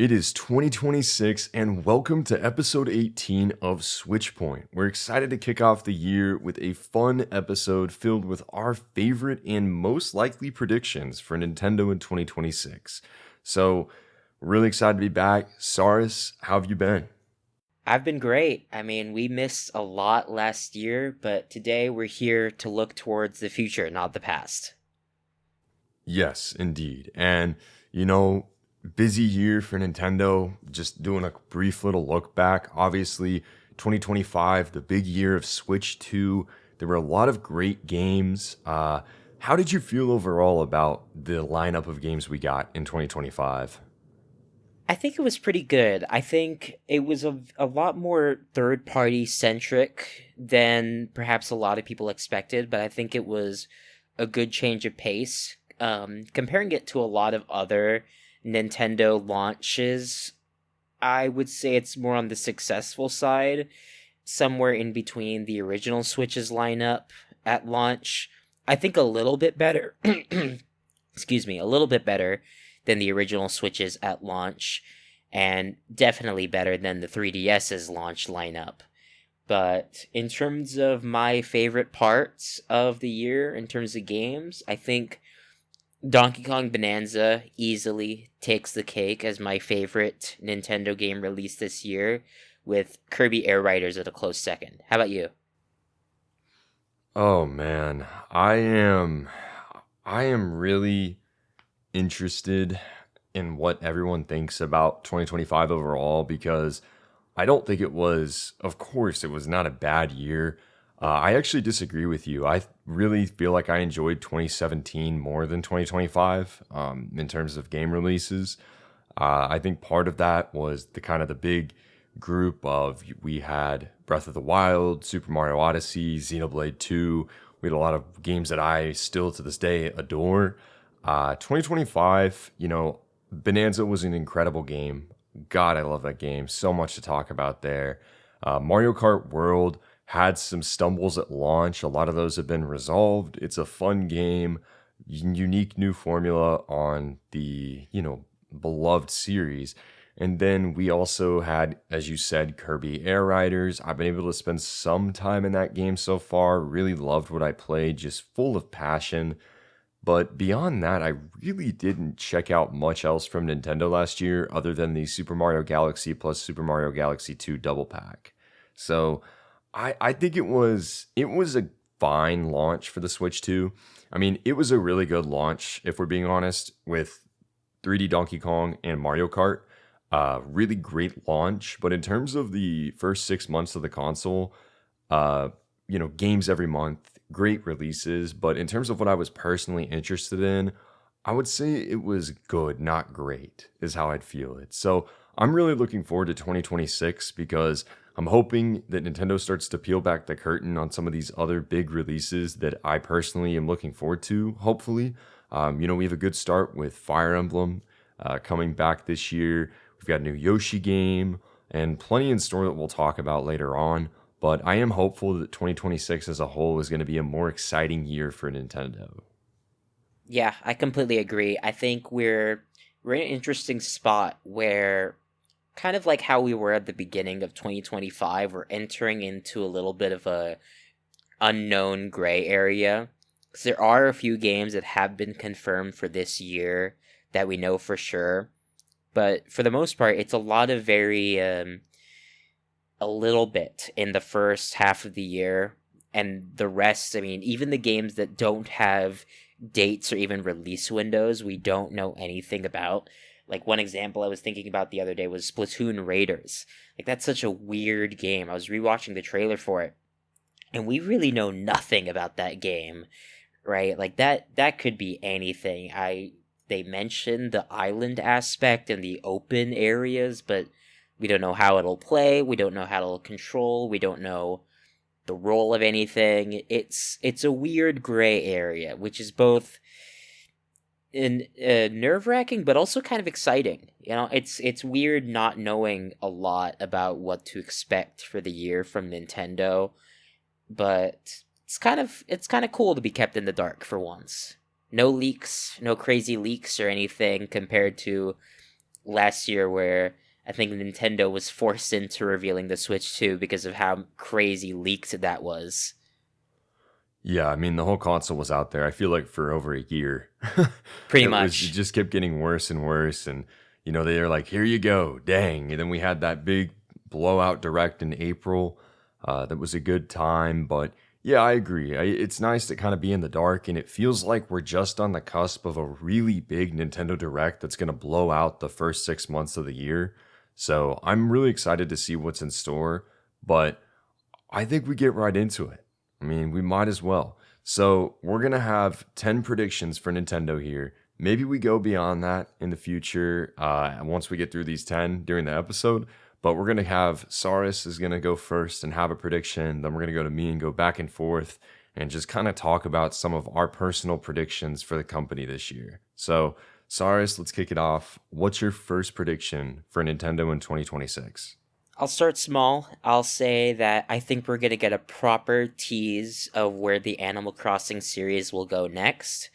It is 2026, and welcome to episode 18 of Switch Point. We're excited to kick off the year with a fun episode filled with our favorite and most likely predictions for Nintendo in 2026. So, really excited to be back. Saras, how have you been? I've been great. I mean, we missed a lot last year, but today we're here to look towards the future, not the past. Yes, indeed. And, you know, busy year for Nintendo. Just doing a brief little look back. Obviously, 2025, the big year of Switch 2. There were a lot of great games. How did you feel overall about the lineup of games we got in 2025? I think it was pretty good. I think it was a lot more third party centric than perhaps a lot of people expected, but I think it was a good change of pace. Comparing it to a lot of other Nintendo launches, I would say it's more on the successful side, somewhere in between the original Switch's lineup at launch. I think a little bit better. Excuse me, a little bit better than the original Switches at launch, and definitely better than the 3DS's launch lineup. But in terms of my favorite parts of the year, in terms of games, I think Donkey Kong Bonanza easily takes the cake as my favorite Nintendo game released this year, with Kirby Air Riders at a close second. How about you? Oh man, I am really interested in what everyone thinks about 2025 overall because I don't think it was, of course, it was not a bad year. I actually disagree with you. I really feel like I enjoyed 2017 more than 2025 in terms of game releases. I think part of that was the kind of the big group of we had Breath of the Wild, Super Mario Odyssey, Xenoblade 2. We had a lot of games that I still to this day adore. 2025, Bonanza was an incredible game. God, I love that game. So much to talk about there. Mario Kart World had some stumbles at launch. A lot of those have been resolved. It's a fun game, unique new formula on the, beloved series. And then we also had, as you said, Kirby Air Riders. I've been able to spend some time in that game so far. Really loved what I played, just full of passion. But beyond that, I really didn't check out much else from Nintendo last year other than the Super Mario Galaxy plus Super Mario Galaxy 2 double pack. So I think it was a fine launch for the Switch 2. I mean, it was a really good launch, if we're being honest, with 3D Donkey Kong and Mario Kart. Really great launch. But in terms of the first 6 months of the console, uh, games every month, great releases. But in terms of what I was personally interested in, I would say it was good, not great, is how I'd feel it. So I'm really looking forward to 2026 because I'm hoping that Nintendo starts to peel back the curtain on some of these other big releases that I personally am looking forward to, hopefully. We have a good start with Fire Emblem coming back this year. We've got a new Yoshi game and plenty in store that we'll talk about later on. But I am hopeful that 2026 as a whole is going to be a more exciting year for Nintendo. Yeah, I completely agree. I think we're in an interesting spot where kind of like how we were at the beginning of 2025, we're entering into a little bit of a unknown gray area. 'Cause there are a few games that have been confirmed for this year that we know for sure, but for the most part, it's a lot of very a little bit in the first half of the year, and the rest. I mean, even the games that don't have dates or even release windows, we don't know anything about. Like one example I was thinking about the other day was Splatoon Raiders. Like that's such a weird game. I was rewatching the trailer for it, and we really know nothing about that game, right? Like that could be anything. I They mentioned the island aspect and the open areas, but we don't know how it'll play. We don't know how it'll control. We don't know the role of anything. It's a weird gray area, which is both in nerve wracking, but also kind of exciting. It's weird not knowing a lot about what to expect for the year from Nintendo, but it's kind of cool to be kept in the dark for once. No leaks, no crazy leaks or anything compared to last year where I think Nintendo was forced into revealing the Switch 2 because of how crazy leaked that was. Yeah, I mean the whole console was out there. I feel like for over a year. Pretty It much. just kept getting worse and worse, and they were like, "Here you go, dang!" And then we had that big blowout direct in April. That was a good time, but yeah, I agree. It's nice to kind of be in the dark, and it feels like we're just on the cusp of a really big Nintendo Direct that's going to blow out the first 6 months of the year. So I'm really excited to see what's in store, but I think we get right into it. I mean, we might as well. So, we're going to have 10 predictions for Nintendo here. Maybe we go beyond that in the future once we get through these 10 during the episode. But we're going to have Saras is going to go first and have a prediction. Then we're going to go to me and go back and forth and just kind of talk about some of our personal predictions for the company this year. So, Saras, let's kick it off. What's your first prediction for Nintendo in 2026? I'll start small. I'll say that I think we're going to get a proper tease of where the Animal Crossing series will go next.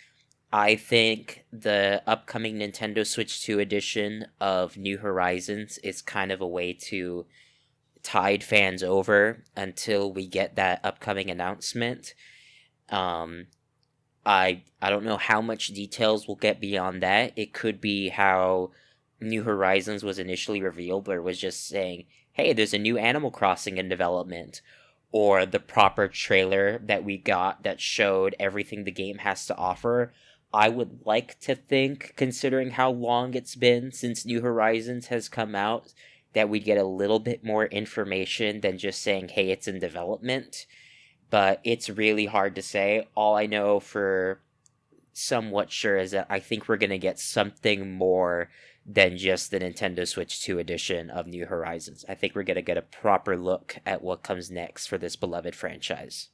I think the upcoming Nintendo Switch 2 edition of New Horizons is kind of a way to tide fans over until we get that upcoming announcement. Um, I don't know how much details we'll get beyond that. It could be how New Horizons was initially revealed, where it was just saying, "Hey, there's a new Animal Crossing in development," or the proper trailer that we got that showed everything the game has to offer. I would like to think, considering how long it's been since New Horizons has come out, that we'd get a little bit more information than just saying, "Hey, it's in development." But it's really hard to say. All I know for somewhat sure is that I think we're going to get something more than just the Nintendo Switch 2 edition of New Horizons. I think we're going to get a proper look at what comes next for this beloved franchise.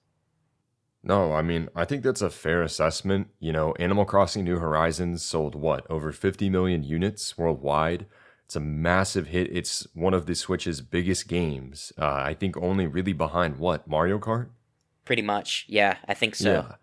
No, I mean, I think that's a fair assessment. Animal Crossing New Horizons sold what, over 50 million units worldwide? It's a massive hit. It's one of the Switch's biggest games. I think only really behind what, Mario Kart? Pretty much. Yeah, I think so. Yeah.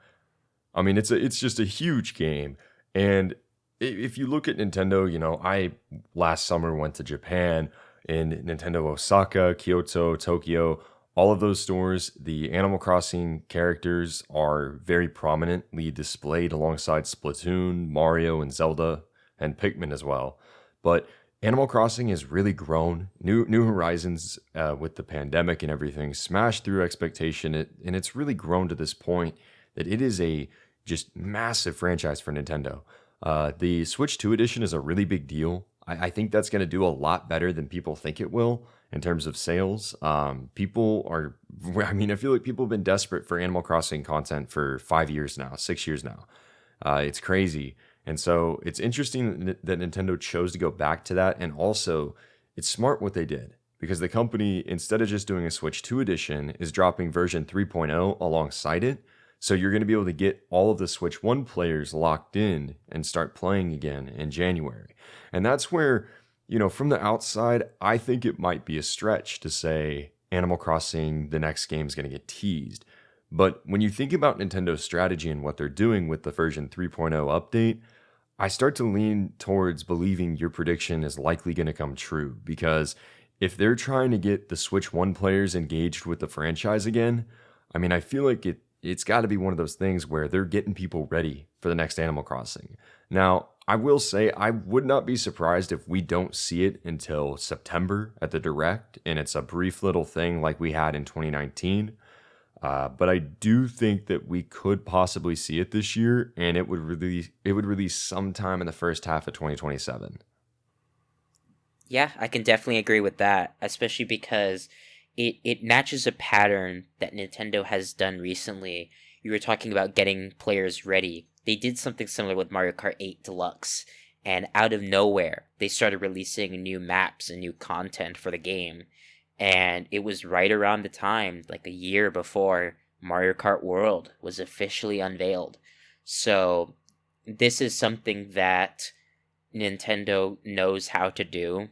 I mean, it's just a huge game. And if you look at Nintendo, I last summer went to Japan in Nintendo Osaka, Kyoto, Tokyo, all of those stores. The Animal Crossing characters are very prominently displayed alongside Splatoon, Mario, and Zelda, and Pikmin as well. But Animal Crossing has really grown. New Horizons, with the pandemic and everything, smashed through expectation, and it's really grown to this point that it is a just massive franchise for Nintendo. The Switch 2 edition is a really big deal. I think that's going to do a lot better than people think it will in terms of sales. People are, I mean, I feel like people have been desperate for Animal Crossing content for 5 years now, 6 years now. It's crazy. And so it's interesting that Nintendo chose to go back to that. And also, it's smart what they did because the company, instead of just doing a Switch 2 edition, is dropping version 3.0 alongside it. So you're going to be able to get all of the Switch 1 players locked in and start playing again in January. And that's where, from the outside, I think it might be a stretch to say Animal Crossing, the next game, is going to get teased. But when you think about Nintendo's strategy and what they're doing with the version 3.0 update, I start to lean towards believing your prediction is likely going to come true because if they're trying to get the Switch 1 players engaged with the franchise again, I mean, I feel like it's got to be one of those things where they're getting people ready for the next Animal Crossing. Now, I will say I would not be surprised if we don't see it until September at the Direct, and it's a brief little thing like we had in 2019. But I do think that we could possibly see it this year, and it would release sometime in the first half of 2027. Yeah, I can definitely agree with that, especially because it matches a pattern that Nintendo has done recently. You were talking about getting players ready. They did something similar with Mario Kart 8 Deluxe, and out of nowhere, they started releasing new maps and new content for the game. And it was right around the time, like a year before Mario Kart World was officially unveiled. So, this is something that Nintendo knows how to do.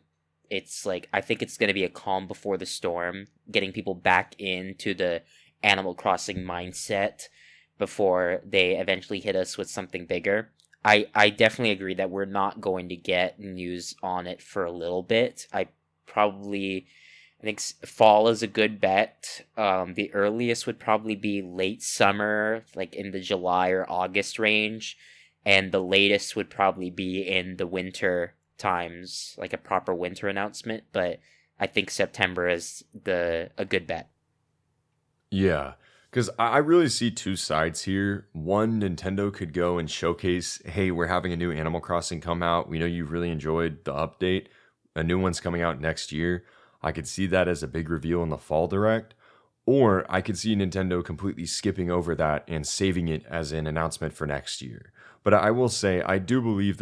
It's like I think it's going to be a calm before the storm, getting people back into the Animal Crossing mindset before they eventually hit us with something bigger. I definitely agree that we're not going to get news on it for a little bit. I think fall is a good bet. The earliest would probably be late summer, like in the July or August range, and the latest would probably be in the winter times, like a proper winter announcement. But I think September is the a good bet. Yeah, because I really see two sides here. One, Nintendo could go and showcase, hey, we're having a new Animal Crossing come out. We know you really enjoyed the update. A new one's coming out next year. I could see that as a big reveal in the fall direct. Or I could see Nintendo completely skipping over that and saving it as an announcement for next year. But I will say, I do believe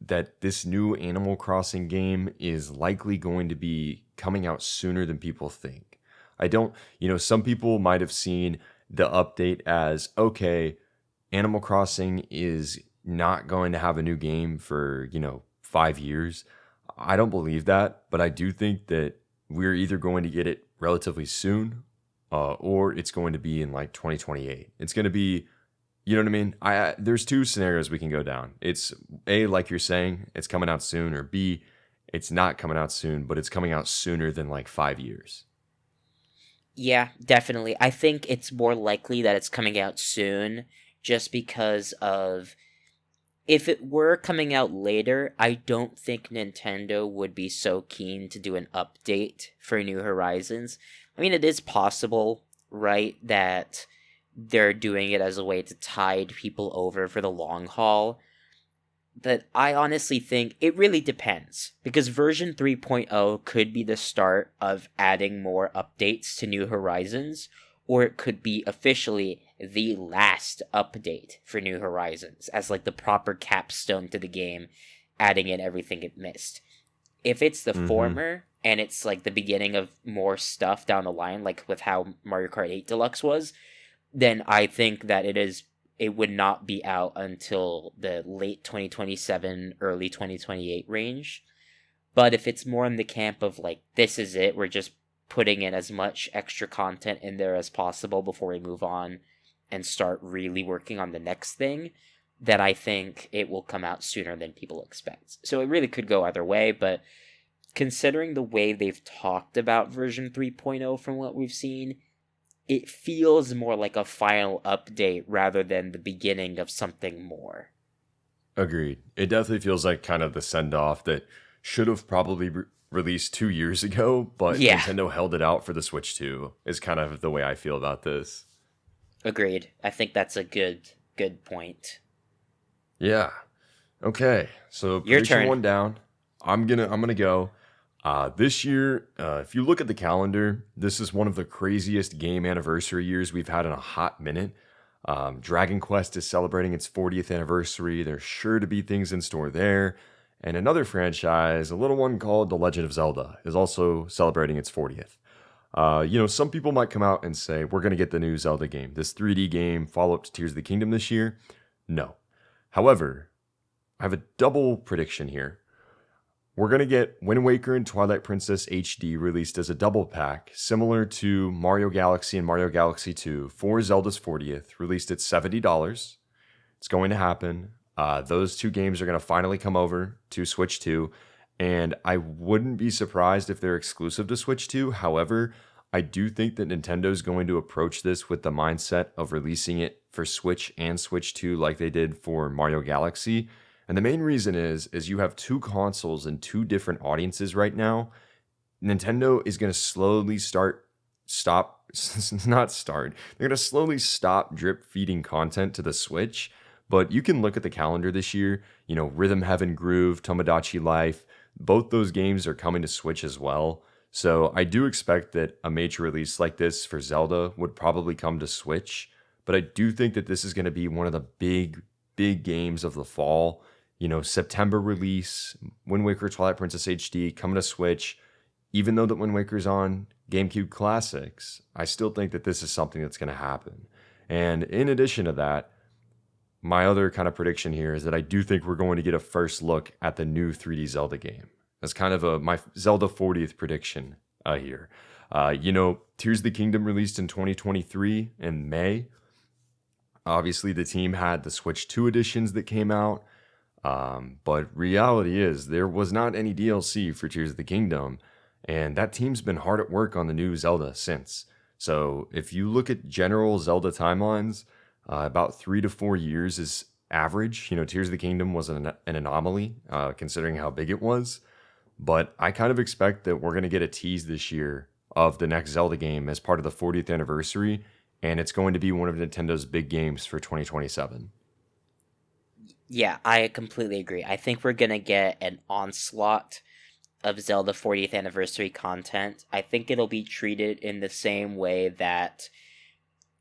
that this new Animal Crossing game is likely going to be coming out sooner than people think. I don't, some people might have seen the update as okay, Animal Crossing is not going to have a new game for, 5 years. I don't believe that, but I do think that we're either going to get it relatively soon or it's going to be in like 2028. It's going to be, you know what I mean? There's two scenarios we can go down. It's A, like you're saying, it's coming out soon, or B, it's not coming out soon, but it's coming out sooner than like 5 years. Yeah, definitely. I think it's more likely that it's coming out soon just because of if it were coming out later, I don't think Nintendo would be so keen to do an update for New Horizons. I mean, it is possible, right, that they're doing it as a way to tide people over for the long haul, but I honestly think it really depends because version 3.0 could be the start of adding more updates to New Horizons, or it could be officially the last update for New Horizons as like the proper capstone to the game, adding in everything it missed. If it's the Mm-hmm. former and it's like the beginning of more stuff down the line, like with how Mario Kart 8 Deluxe was, then I think that it would not be out until the late 2027, early 2028 range. But if it's more in the camp of like this is it, we're just putting in as much extra content in there as possible before we move on and start really working on the next thing, then I think it will come out sooner than people expect. So it really could go either way, but considering the way they've talked about version 3.0 from what we've seen, it feels more like a final update rather than the beginning of something more. Agreed. It definitely feels like kind of the send off that should have probably released 2 years ago, but Yeah, Nintendo held it out for the Switch 2, is kind of the way I feel about this. agreed. I think that's a good point. Yeah. Okay. So Your prediction turn. one down. I'm gonna go. This year, if you look at the calendar, this is one of the craziest game anniversary years we've had in a hot minute. Dragon Quest is celebrating its 40th anniversary. There's sure to be things in store there. And another franchise, a little one called The Legend of Zelda, is also celebrating its 40th. Some people might come out and say, we're going to get the new Zelda game, this 3D game, follow up to Tears of the Kingdom this year. No. However, I have a double prediction here. We're going to get Wind Waker and Twilight Princess HD released as a double pack, similar to Mario Galaxy and Mario Galaxy 2 for Zelda's 40th, released at $70. It's going to happen. Those two games are going to finally come over to Switch 2, and I wouldn't be surprised if they're exclusive to Switch 2. However, I do think that Nintendo's going to approach this with the mindset of releasing it for Switch and Switch 2 like they did for Mario Galaxy. And the main reason is you have two consoles and two different audiences right now. Nintendo is going to slowly stop, not start. They're going to slowly stop drip feeding content to the Switch. But you can look at the calendar this year. Rhythm Heaven Groove, Tomodachi Life, both those games are coming to Switch as well. So I do expect that a major release like this for Zelda would probably come to Switch. But I do think that this is going to be one of the big, big games of the fall. September release, Wind Waker Twilight Princess HD coming to Switch. Even though that Wind Waker's on GameCube Classics, I still think that this is something that's going to happen. And in addition to that, my other kind of prediction here is that I do think we're going to get a first look at the new 3D Zelda game. That's kind of my Zelda 40th prediction here. Tears of the Kingdom released in 2023 in May. Obviously, the team had the Switch 2 editions that came out. But reality is, there was not any DLC for Tears of the Kingdom, and that team's been hard at work on the new Zelda since. So if you look at general Zelda timelines, about 3 to 4 years is average. Tears of the Kingdom was an anomaly, considering how big it was. But I kind of expect that we're going to get a tease this year of the next Zelda game as part of the 40th anniversary, and it's going to be one of Nintendo's big games for 2027. Yeah, I completely agree. I think we're gonna get an onslaught of Zelda 40th anniversary content. I think it'll be treated in the same way that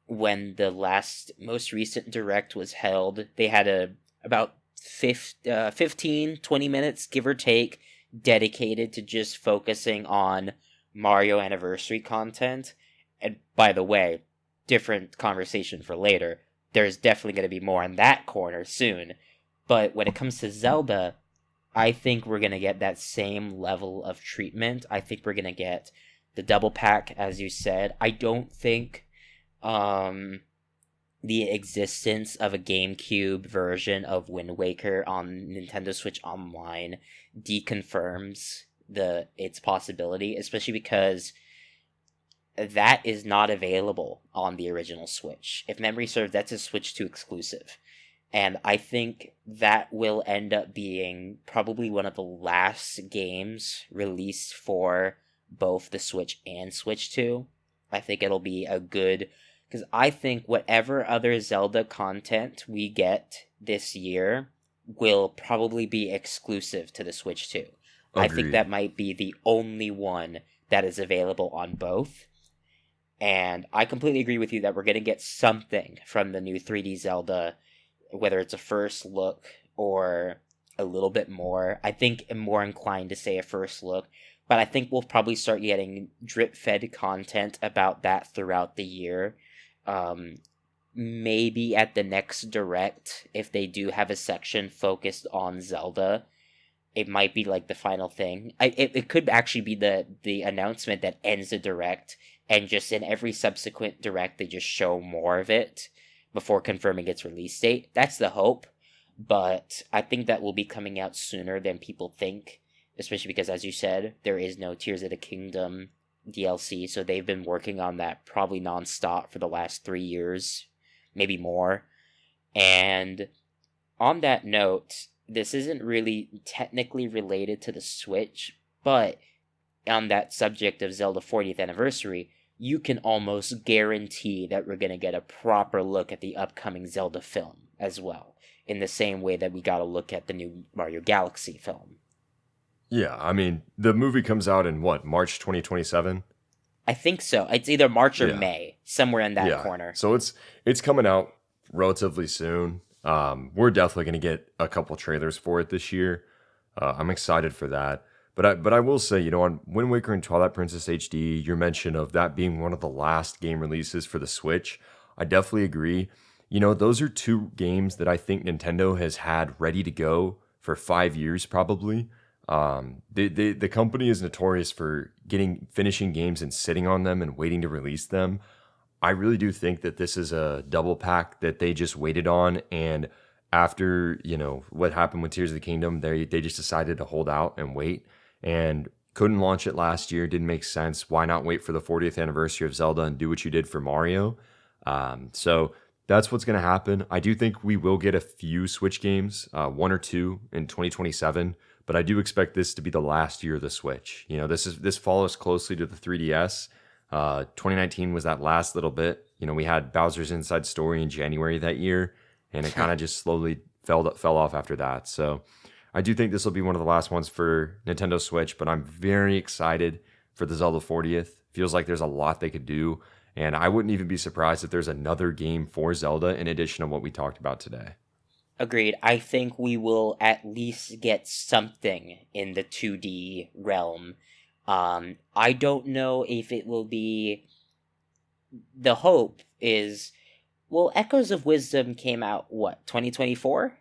when the last most recent direct was held, they had a about 15 20 minutes give or take dedicated to just focusing on Mario anniversary content. And by the way, different conversation for later. There's definitely going to be more in that corner soon. But when it comes to Zelda, I think we're going to get that same level of treatment. I think we're going to get the double pack, as you said. I don't think um, the existence of a GameCube version of Wind Waker on Nintendo Switch Online deconfirms its possibility, especially because that is not available on the original Switch. If memory serves, that's a Switch 2 exclusive. And I think that will end up being probably one of the last games released for both the Switch and Switch 2. I think it'll be a good, because I think whatever other Zelda content we get this year will probably be exclusive to the Switch 2. I think Agreed. that might be the only one that is available on both. And I completely agree with you that we're going to get something from the new 3D Zelda, whether it's a first look or a little bit more. I think I'm more inclined to say a first look, but I think we'll probably start getting drip fed content about that throughout the year. Um, Maybe at the next direct, if they do have a section focused on Zelda, it might be like the final thing. It could actually be the announcement that ends the direct, and just in every subsequent direct they just show more of it before confirming its release date. That's the hope, but I think that will be coming out sooner than people think, especially because, as you said, there is no Tears of the Kingdom DLC, so they've been working on that probably nonstop for the last 3 years, maybe more. And on that note, this isn't really technically related to the Switch, but on that subject of Zelda 40th anniversary, you can almost guarantee that we're going to get a proper look at the upcoming Zelda film as well, in the same way that we got a look at the new Mario Galaxy film. Yeah, I mean, the movie comes out in what, March 2027? I think so. It's either March or Yeah. May, somewhere in that Yeah. corner. So it's coming out relatively soon. We're definitely going to get a couple trailers for it this year. I'm excited for that. But I will say, on Wind Waker and Twilight Princess HD, your mention of that being one of the last game releases for the Switch, I definitely agree. Those are two games that I think Nintendo has had ready to go for 5 years probably. The company is notorious for finishing games and sitting on them and waiting to release them. I really do think that this is a double pack that they just waited on, and after what happened with Tears of the Kingdom, they just decided to hold out and wait, and couldn't launch it last year. Didn't make sense. Why not wait for the 40th anniversary of Zelda and do what you did for Mario? So that's what's going to happen. I do think we will get a few Switch games, one or two in 2027, but I do expect this to be the last year of the Switch. This follows closely to the 3DS. 2019 was that last little bit. We had Bowser's Inside Story in January that year, and it kind of just slowly fell off after that. So I do think this will be one of the last ones for Nintendo Switch, but I'm very excited for the Zelda 40th. Feels like there's a lot they could do, and I wouldn't even be surprised if there's another game for Zelda in addition to what we talked about today. Agreed. I think we will at least get something in the 2D realm. I don't know if it will be. The hope is. Well, Echoes of Wisdom came out, what, 2024?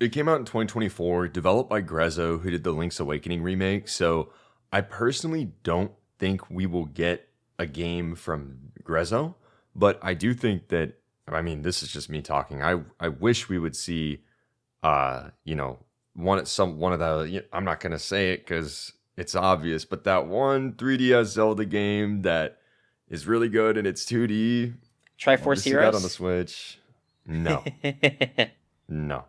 It came out in 2024, developed by Grezzo, who did the Link's Awakening remake. So I personally don't think we will get a game from Grezzo, but I do think that, I mean, this is just me talking. I wish we would see You know, one of the, I'm not gonna say it because it's obvious, but that one 3DS Zelda game that is really good and it's 2D. Love to Triforce see that on the Heroes. Switch. No, no.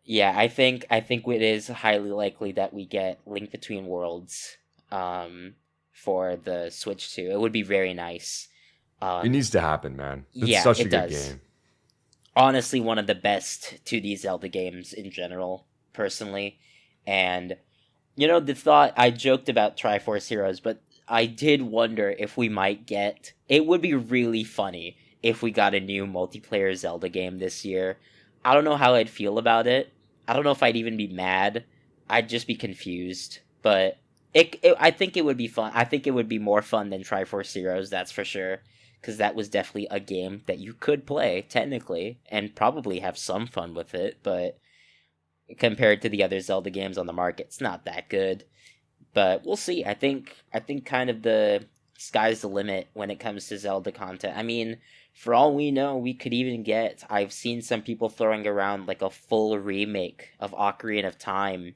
Yeah, I think it is highly likely that we get Link Between Worlds um for the Switch 2. It would be very nice. It Um needs to happen, man. It's yeah, such a it good does. game. Honestly, one of the best 2D Zelda games in general, personally. And the thought I joked about Triforce Heroes, but I did wonder if we might get. It would be really funny if we got a new multiplayer Zelda game this year. I don't know how I'd feel about it. I don't know if I'd even be mad. I'd just be confused. But I think it would be fun. I think it would be more fun than Triforce Heroes, that's for sure. Because that was definitely a game that you could play, technically, and probably have some fun with it, but compared to the other Zelda games on the market, it's not that good. But we'll see. I think kind of the sky's the limit when it comes to Zelda content. I mean, for all we know, we could even get. I've seen some people throwing around like a full remake of Ocarina of Time,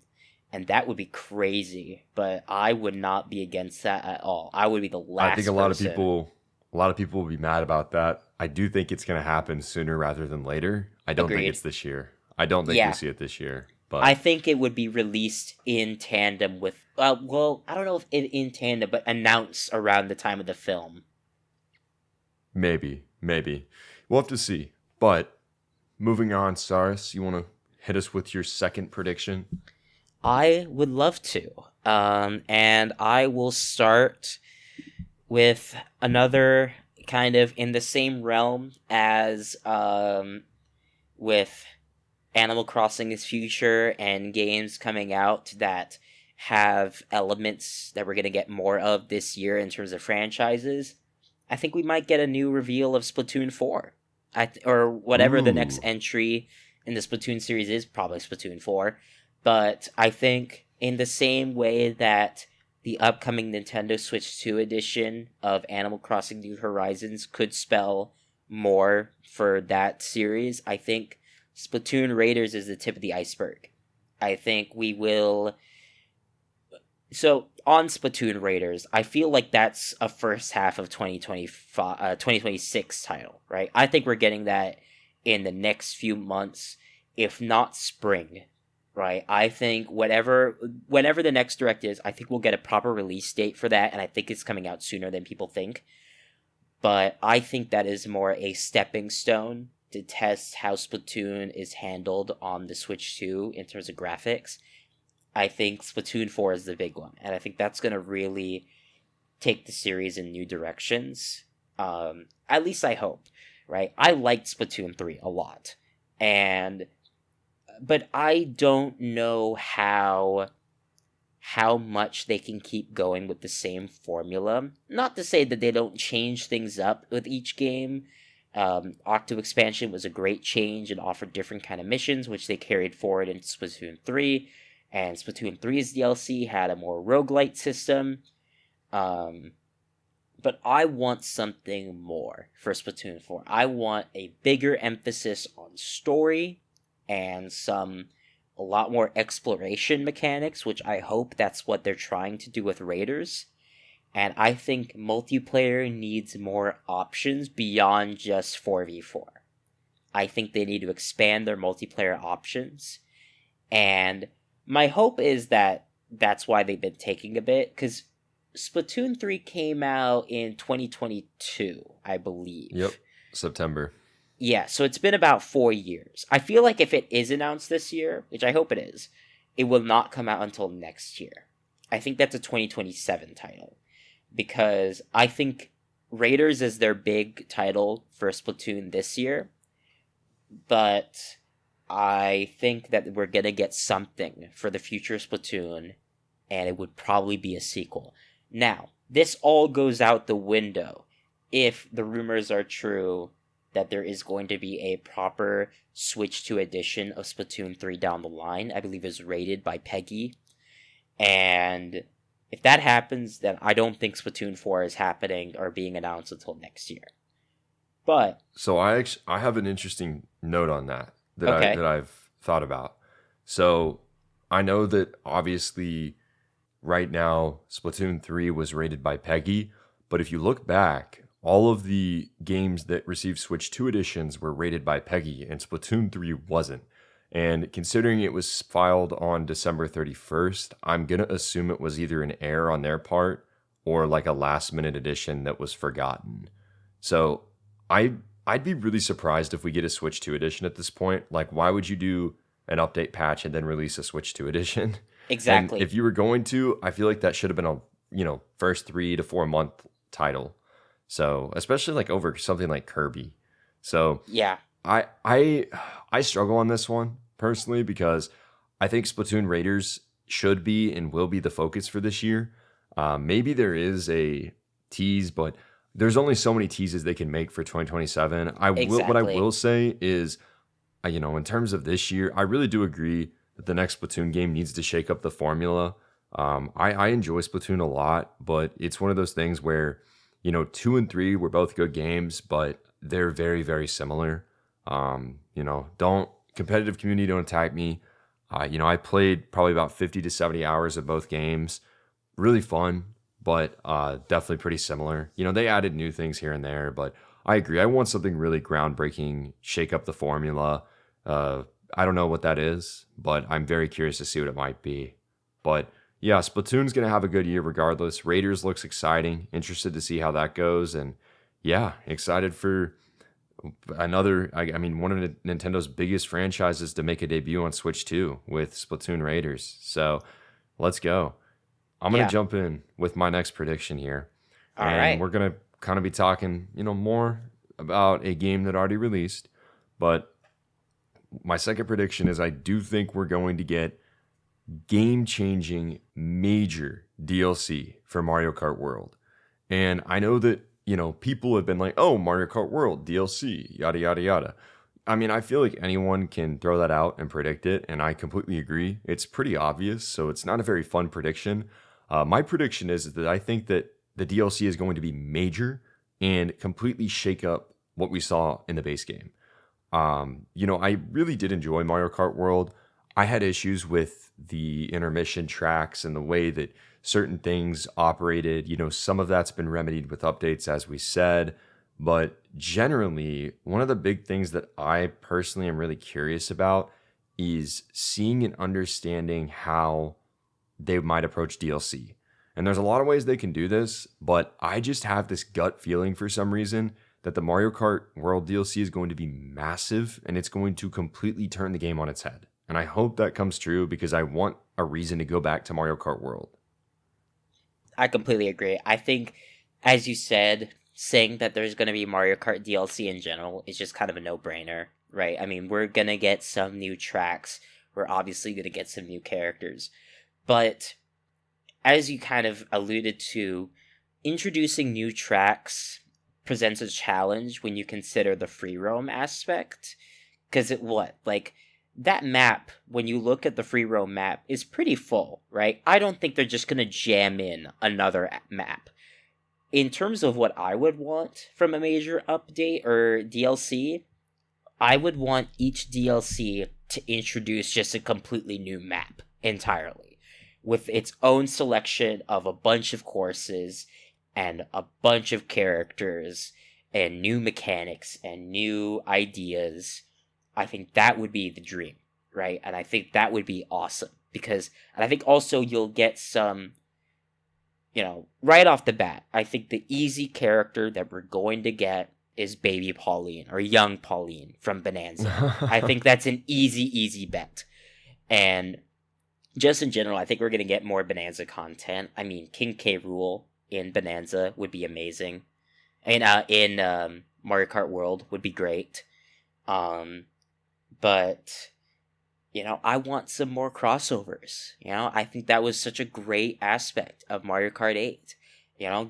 and that would be crazy. But I would not be against that at all. I would be the I think last person. a lot of people will be mad about that. I do think it's going to happen sooner rather than later. I don't think Agreed. it's this year. I don't think we Yeah, see it this year, I but think it would be released in tandem with. Well, I don't know if in tandem, but announced around the time of the film. maybe. We'll have to see. But moving on, Saras, you want to hit us with your second prediction? I would love to. And I will start with another kind of in the same realm as with Animal Crossing's future and games coming out that have elements that we're going to get more of this year in terms of franchises. I think we might get a new reveal of Splatoon 4. Or whatever the next Ooh. entry in the Splatoon series is, probably Splatoon 4. But I think in the same way that the upcoming Nintendo Switch 2 edition of Animal Crossing New Horizons could spell more for that series, I think Splatoon Raiders is the tip of the iceberg. I think we will. So on Splatoon Raiders, I feel like that's a first half of 2025, 2026 title, right? I think we're getting that in the next few months, if not spring, right? I think whenever the next direct is, I think we'll get a proper release date for that, and I think it's coming out sooner than people think. But I think that is more a stepping stone to test how Splatoon is handled on the Switch 2 in terms of graphics. I think Splatoon 4 is the big one, and I think that's going to really take the series in new directions. At least I hope, right? I liked Splatoon 3 a lot. And but I don't know how much they can keep going with the same formula. Not to say that they don't change things up with each game. Octo Expansion was a great change and offered different kind of missions, which they carried forward into Splatoon 3. And Splatoon 3's DLC had a more roguelite system. Um, but I want something more for Splatoon 4. I want a bigger emphasis on story and a lot more exploration mechanics, which I hope that's what they're trying to do with Raiders. And I think multiplayer needs more options beyond just 4v4. I think they need to expand their multiplayer options. And my hope is that that's why they've been taking a bit, because Splatoon 3 came out in 2022, I Yep. believe. September. Yeah, so it's been about 4 years. I feel like if it is announced this year, which I hope it is, it will not come out until next year. I think that's a 2027 title because I think Raiders is their big title for Splatoon this year, but I think that we're gonna get something for the future Splatoon, and it would probably be a sequel. Now, this all goes out the window if the rumors are true that there is going to be a proper Switch 2 edition of Splatoon 3 down the line. I believe is rated by Peggy. And if that happens, then I don't think Splatoon 4 is happening or being announced until next year. But So I have an interesting note on that okay, that I've thought about. So I know that obviously right now Splatoon 3 was rated by Peggy, but if you look back, all of the games that received Switch 2 editions were rated by Peggy and Splatoon 3 wasn't. And considering it was filed on December 31st, I'm going to assume it was either an error on their part or like a last minute edition that was forgotten. So I I'd be really surprised if we get a Switch 2 edition at this point. Like, why would you do an update patch and then release a Switch 2 edition? And exactly. if you were going to, I feel like that should have been a first 3 to 4 month title. So especially like over something like Kirby. So Yeah, I I I struggle on this one personally because I think Splatoon Raiders should be and will be the focus for this year. Maybe there is a tease, but there's only so many teases they can make for 2027. What I exactly. will say is, in terms of this year, I really do agree that the next Splatoon game needs to shake up the formula. I enjoy Splatoon a lot, but it's one of those things where, 2 and 3 were both good games, but they're very, very similar. Don't competitive community don't attack me. I played probably about 50 to 70 hours of both games. Really fun, but definitely pretty similar. They added new things here and there, but I agree. I want something really groundbreaking, shake up the formula. Uh, I don't know what that is, but I'm very curious to see what it might be. But yeah, Splatoon's going to have a good year regardless. Raiders looks exciting. Interested to see how that goes. And yeah, excited for another. I mean, one of Nintendo's biggest franchises to make a debut on Switch 2 with Splatoon Raiders. So let's go. I'm going to Yeah. jump in with my next prediction here. All And right. we're going to kind of be talking, more about a game that already released. But my second prediction is I do think we're going to get game changing major DLC for Mario Kart World. And I know that, people have been like, oh, Mario Kart World DLC, yada, yada, yada. I mean, I feel like anyone can throw that out and predict it. And I completely agree. It's pretty obvious. So it's not a very fun prediction. My prediction is that I think that the DLC is going to be major and completely shake up what we saw in the base game. I really did enjoy Mario Kart World. I had issues with the intermission tracks and the way that certain things operated. Some of that's been remedied with updates, as we said. But generally, one of the big things that I personally am really curious about is seeing and understanding how they might approach DLC. And there's a lot of ways they can do this, but I just have this gut feeling for some reason that the Mario Kart World DLC is going to be massive and it's going to completely turn the game on its head. And I hope that comes true because I want a reason to go back to Mario Kart World. I completely agree. I think, as you said, saying that there's going to be Mario Kart DLC in general is just kind of a no brainer, right? I mean, we're going to get some new tracks. We're obviously going to get some new characters. But as you kind of alluded to, introducing new tracks presents a challenge when you consider the free roam aspect. Because that map, when you look at the free roam map, is pretty full, right? I don't think they're just going to jam in another map. In terms of what I would want from a major update or DLC, I would want each DLC to introduce just a completely new map entirely, with its own selection of a bunch of courses and a bunch of characters and new mechanics and new ideas. I think that would be the dream, right? And I think that would be awesome and I think also you'll get some, right off the bat, I think the easy character that we're going to get is Baby Pauline or Young Pauline from Bonanza. I think that's an easy bet. And just in general, I think we're going to get more Bonanza content. I mean, King K. Rool in Bonanza would be amazing. And in Mario Kart World would be great. But I want some more crossovers. I think that was such a great aspect of Mario Kart 8.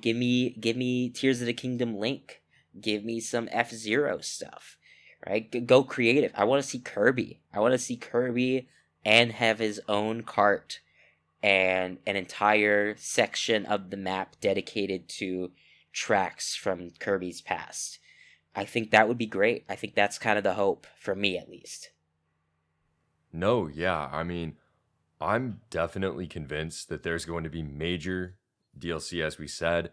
Give me Tears of the Kingdom Link. Give me some F-Zero stuff. Right? Go creative. I want to see Kirby. I want to see Kirby and have his own cart and an entire section of the map dedicated to tracks from Kirby's past. I think that would be great. I think that's kind of the hope for me, at least. No, yeah. I mean, I'm definitely convinced that there's going to be major DLC, as we said.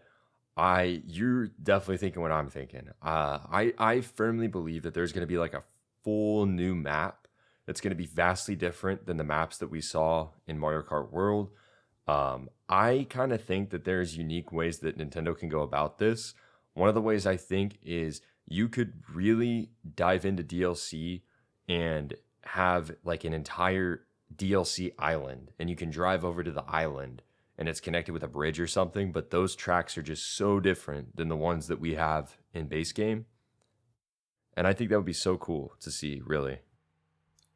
You're definitely thinking what I'm thinking. I firmly believe that there's going to be like a full new map that's going to be vastly different than the maps that we saw in Mario Kart World. I kind of think that there's unique ways that Nintendo can go about this. One of the ways I think is you could really dive into DLC and have like an entire DLC island, and you can drive over to the island and it's connected with a bridge or something, but those tracks are just so different than the ones that we have in base game. And I think that would be so cool to see, really.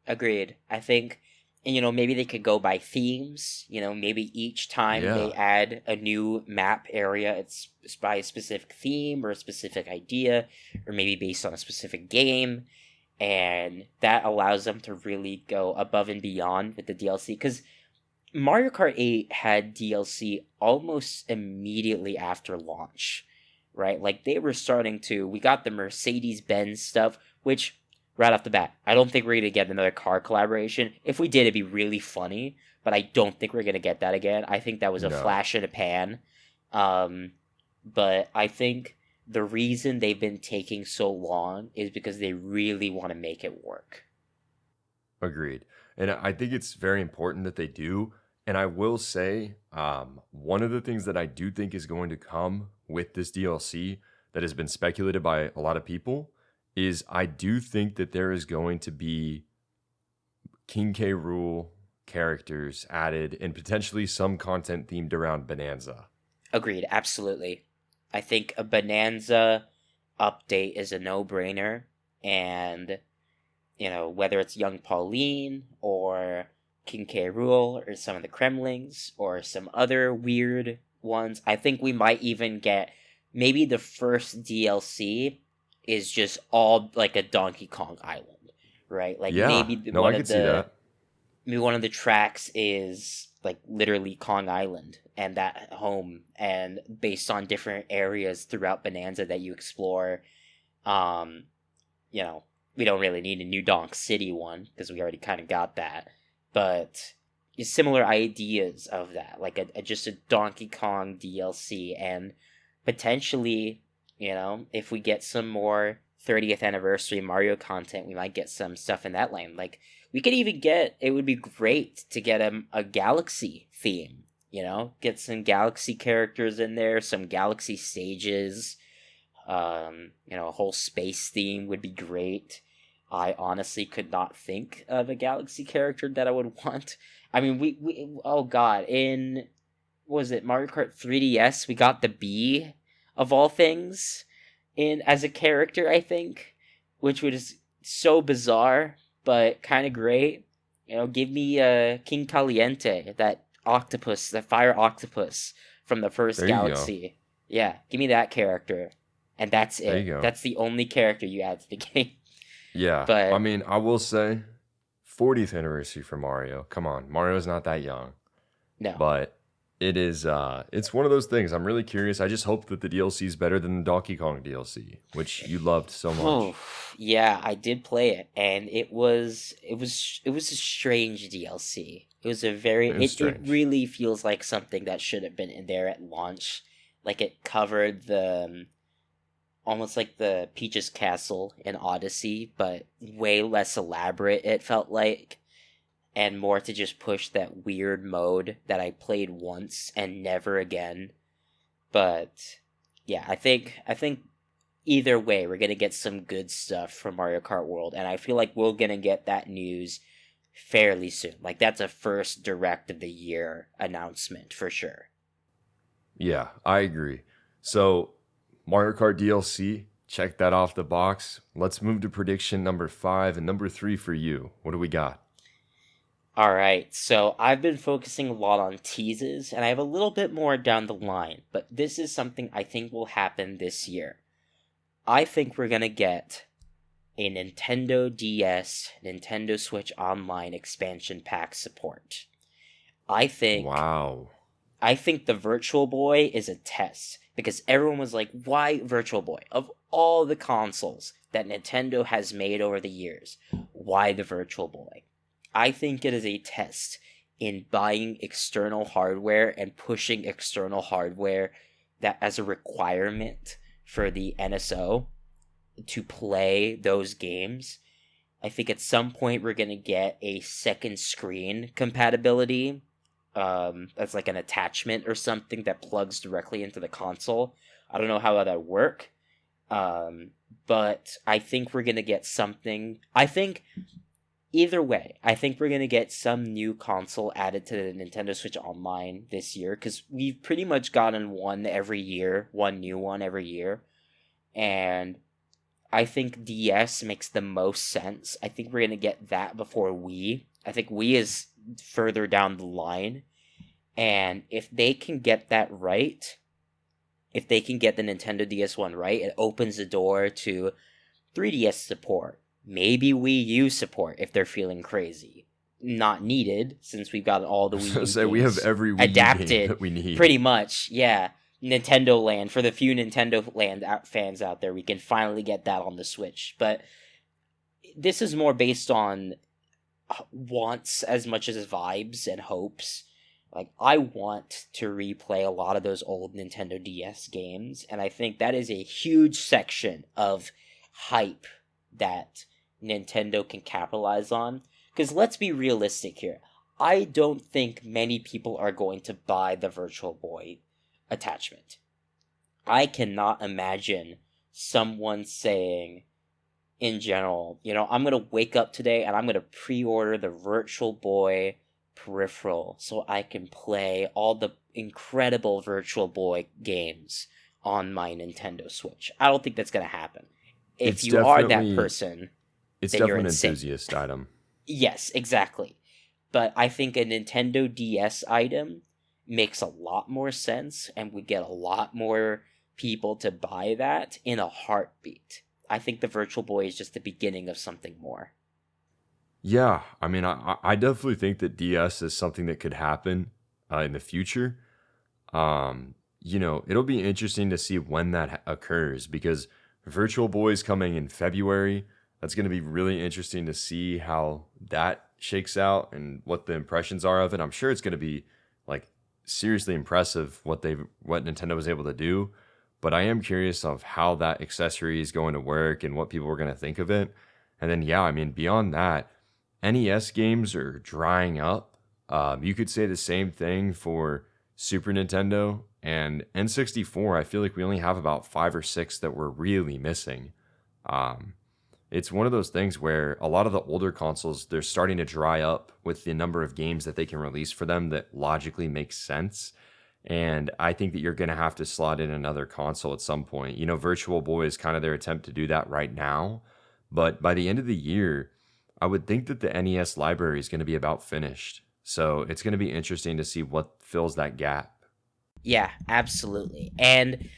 Agreed. I think, maybe they could go by themes. Maybe each time they Yeah, add a new map area, it's by a specific theme or a specific idea, or maybe based on a specific game. And that allows them to really go above and beyond with the DLC. Because Mario Kart 8 had DLC almost immediately after launch, right? Like they were starting to, we got the Mercedes Benz stuff, which right off the bat, I don't think we're going to get another car collaboration. If we did, it'd be really funny, but I don't think we're going to get that again. I think that was a no, flash in a pan. Um, but I think the reason they've been taking so long is because they really want to make it work. agreed. And I think it's very important that they do. And I will say, one of the things that I do think is going to come with this DLC that has been speculated by a lot of people is I do think that there is going to be King K. Rule characters added and potentially some content themed around Bonanza. Agreed, absolutely. I think a Bonanza update is a no brainer. And, whether it's Young Pauline or King K. Rool or some of the Kremlings or some other weird ones, I think we might even get maybe the first DLC is just all like a Donkey Kong Island, right? Like Yeah, maybe no, I could see that. maybe one of the tracks is like literally Kong Island and that home, and based on different areas throughout Bonanza that you explore. um you know we don't really need a new Donk City one because we already kind of got that, but similar ideas of that, like just a Donkey Kong DLC. And potentially, if we get some more 30th anniversary Mario content, we might get some stuff in that lane. Like we could even get, it would be great to get a galaxy theme, get some galaxy characters in there, some galaxy stages. A whole space theme would be great. I honestly could not think of a galaxy character that I would want. I mean, we oh god, in, was it Mario Kart 3DS, we got the bee of all things in as a character, I think, which was so bizarre but kind of great. Give me King Caliente, that octopus, the fire octopus from the first There you go. galaxy. Yeah, give me that character, and that's There you it. go. That's the only character you add to the game. Yeah, I But mean, I will say 40th anniversary for Mario. Come on, Mario's not that young, no. but it's one of those things. I'm really curious. I just hope that the DLC is better than the Donkey Kong DLC, which you loved so Oh, much. yeah, I did play it, and it was a strange DLC. It was a very, It's it strange. really feels like something that should have been in there at launch. Like it covered the almost like the Peach's Castle in Odyssey, but way less elaborate, it felt like, and more to just push that weird mode that I played once and never again. But yeah, I think either way, we're gonna get some good stuff from Mario Kart World, and I feel like we're gonna get that news fairly soon. Like that's a first direct of the year announcement for sure. Yeah, I agree. So, Mario Kart DLC, check that off the box. Let's move to prediction number 5 and number 3 for you. What do we got? All right, so I've been focusing a lot on teases, and I have a little bit more down the line, but this is something I think will happen this year. I think we're gonna get a Nintendo DS, Nintendo Switch Online expansion pack support. I think Wow. I think the Virtual Boy is a test because everyone was like, why Virtual Boy? Of all the consoles that Nintendo has made over the years, why the Virtual Boy? I think it is a test in buying external hardware and pushing external hardware that as a requirement for the NSO to play those games. I think at some point we're going to get a second screen compatibility. That's like an attachment or something that plugs directly into the console. I don't know how that would work. But I think we're going to get something. I think either way, I think we're going to get some new console added to the Nintendo Switch Online this year, because we've pretty much gotten one new one every year. And I think DS makes the most sense. I think we're going to get that before Wii. I think Wii is further down the line. And if they can get that right, if they can get the Nintendo DS one right, it opens the door to 3DS support. Maybe Wii U support if they're feeling crazy. Not needed, since we've got all the Wii U So we have every Wii U adapted game that we need. Pretty much, yeah. Nintendo Land, for the few Nintendo Land fans out there, we can finally get that on the Switch. But this is more based on wants as much as vibes and hopes. Like, I want to replay a lot of those old Nintendo DS games, and I think that is a huge section of hype that Nintendo can capitalize on. Because let's be realistic here. I don't think many people are going to buy the Virtual Boy attachment. I cannot imagine someone saying, in general, I'm going to wake up today and I'm going to pre-order the Virtual Boy peripheral so I can play all the incredible Virtual Boy games on my Nintendo Switch. I don't think that's going to happen. If you are that person, it's then definitely you're an insane. enthusiast item. Yes, exactly. But I think a Nintendo DS item makes a lot more sense and would get a lot more people to buy that in a heartbeat. I think the Virtual Boy is just the beginning of something more. Yeah, I mean, I definitely think that DS is something that could happen in the future. It'll be interesting to see when that occurs, because Virtual Boy is coming in February. That's going to be really interesting to see how that shakes out and what the impressions are of it. I'm sure it's going to be like seriously impressive what Nintendo was able to do, but I am curious of how that accessory is going to work and what people are going to think of it. And then, yeah, I mean, beyond that, NES games are drying up. You could say the same thing for Super Nintendo and N64. I feel like we only have about 5 or 6 that we're really missing. It's one of those things where a lot of the older consoles, they're starting to dry up with the number of games that they can release for them that logically makes sense. And I think that you're going to have to slot in another console at some point. Virtual Boy is kind of their attempt to do that right now. But by the end of the year, I would think that the NES library is going to be about finished. So it's going to be interesting to see what fills that gap. Yeah, absolutely. And,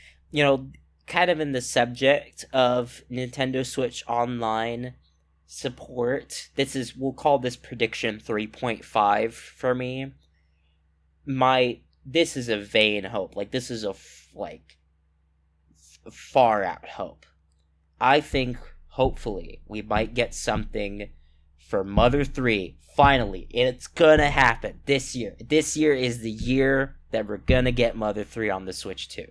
kind of in the subject of Nintendo Switch Online support, we'll call this prediction 3.5 for me. This is a vain hope. Like, this is a far out hope. I think, hopefully, we might get something for Mother 3, finally. It's gonna happen this year. This year is the year that we're gonna get Mother 3 on the Switch 2.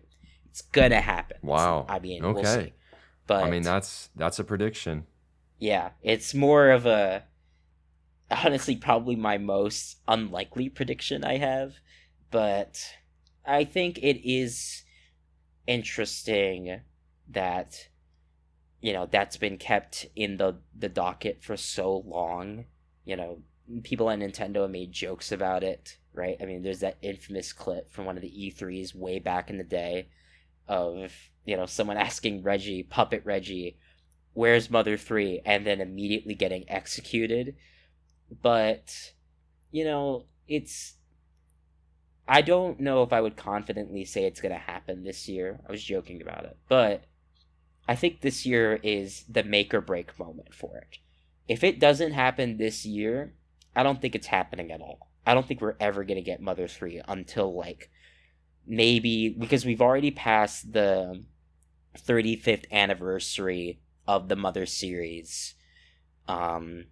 It's gonna happen. Wow. I mean, okay. We'll see. But I mean, that's a prediction. Yeah, it's more of a, honestly, probably my most unlikely prediction I have. But I think it is interesting that that's been kept in the docket for so long. People at Nintendo have made jokes about it, right? I mean, there's that infamous clip from one of the E3s way back in the day of, someone asking Puppet Reggie, where's Mother 3? And then immediately getting executed. But, I don't know if I would confidently say it's going to happen this year. I was joking about it. But I think this year is the make or break moment for it. If it doesn't happen this year, I don't think it's happening at all. I don't think we're ever going to get Mother 3 until, maybe because we've already passed the 35th anniversary of the Mother series. Um,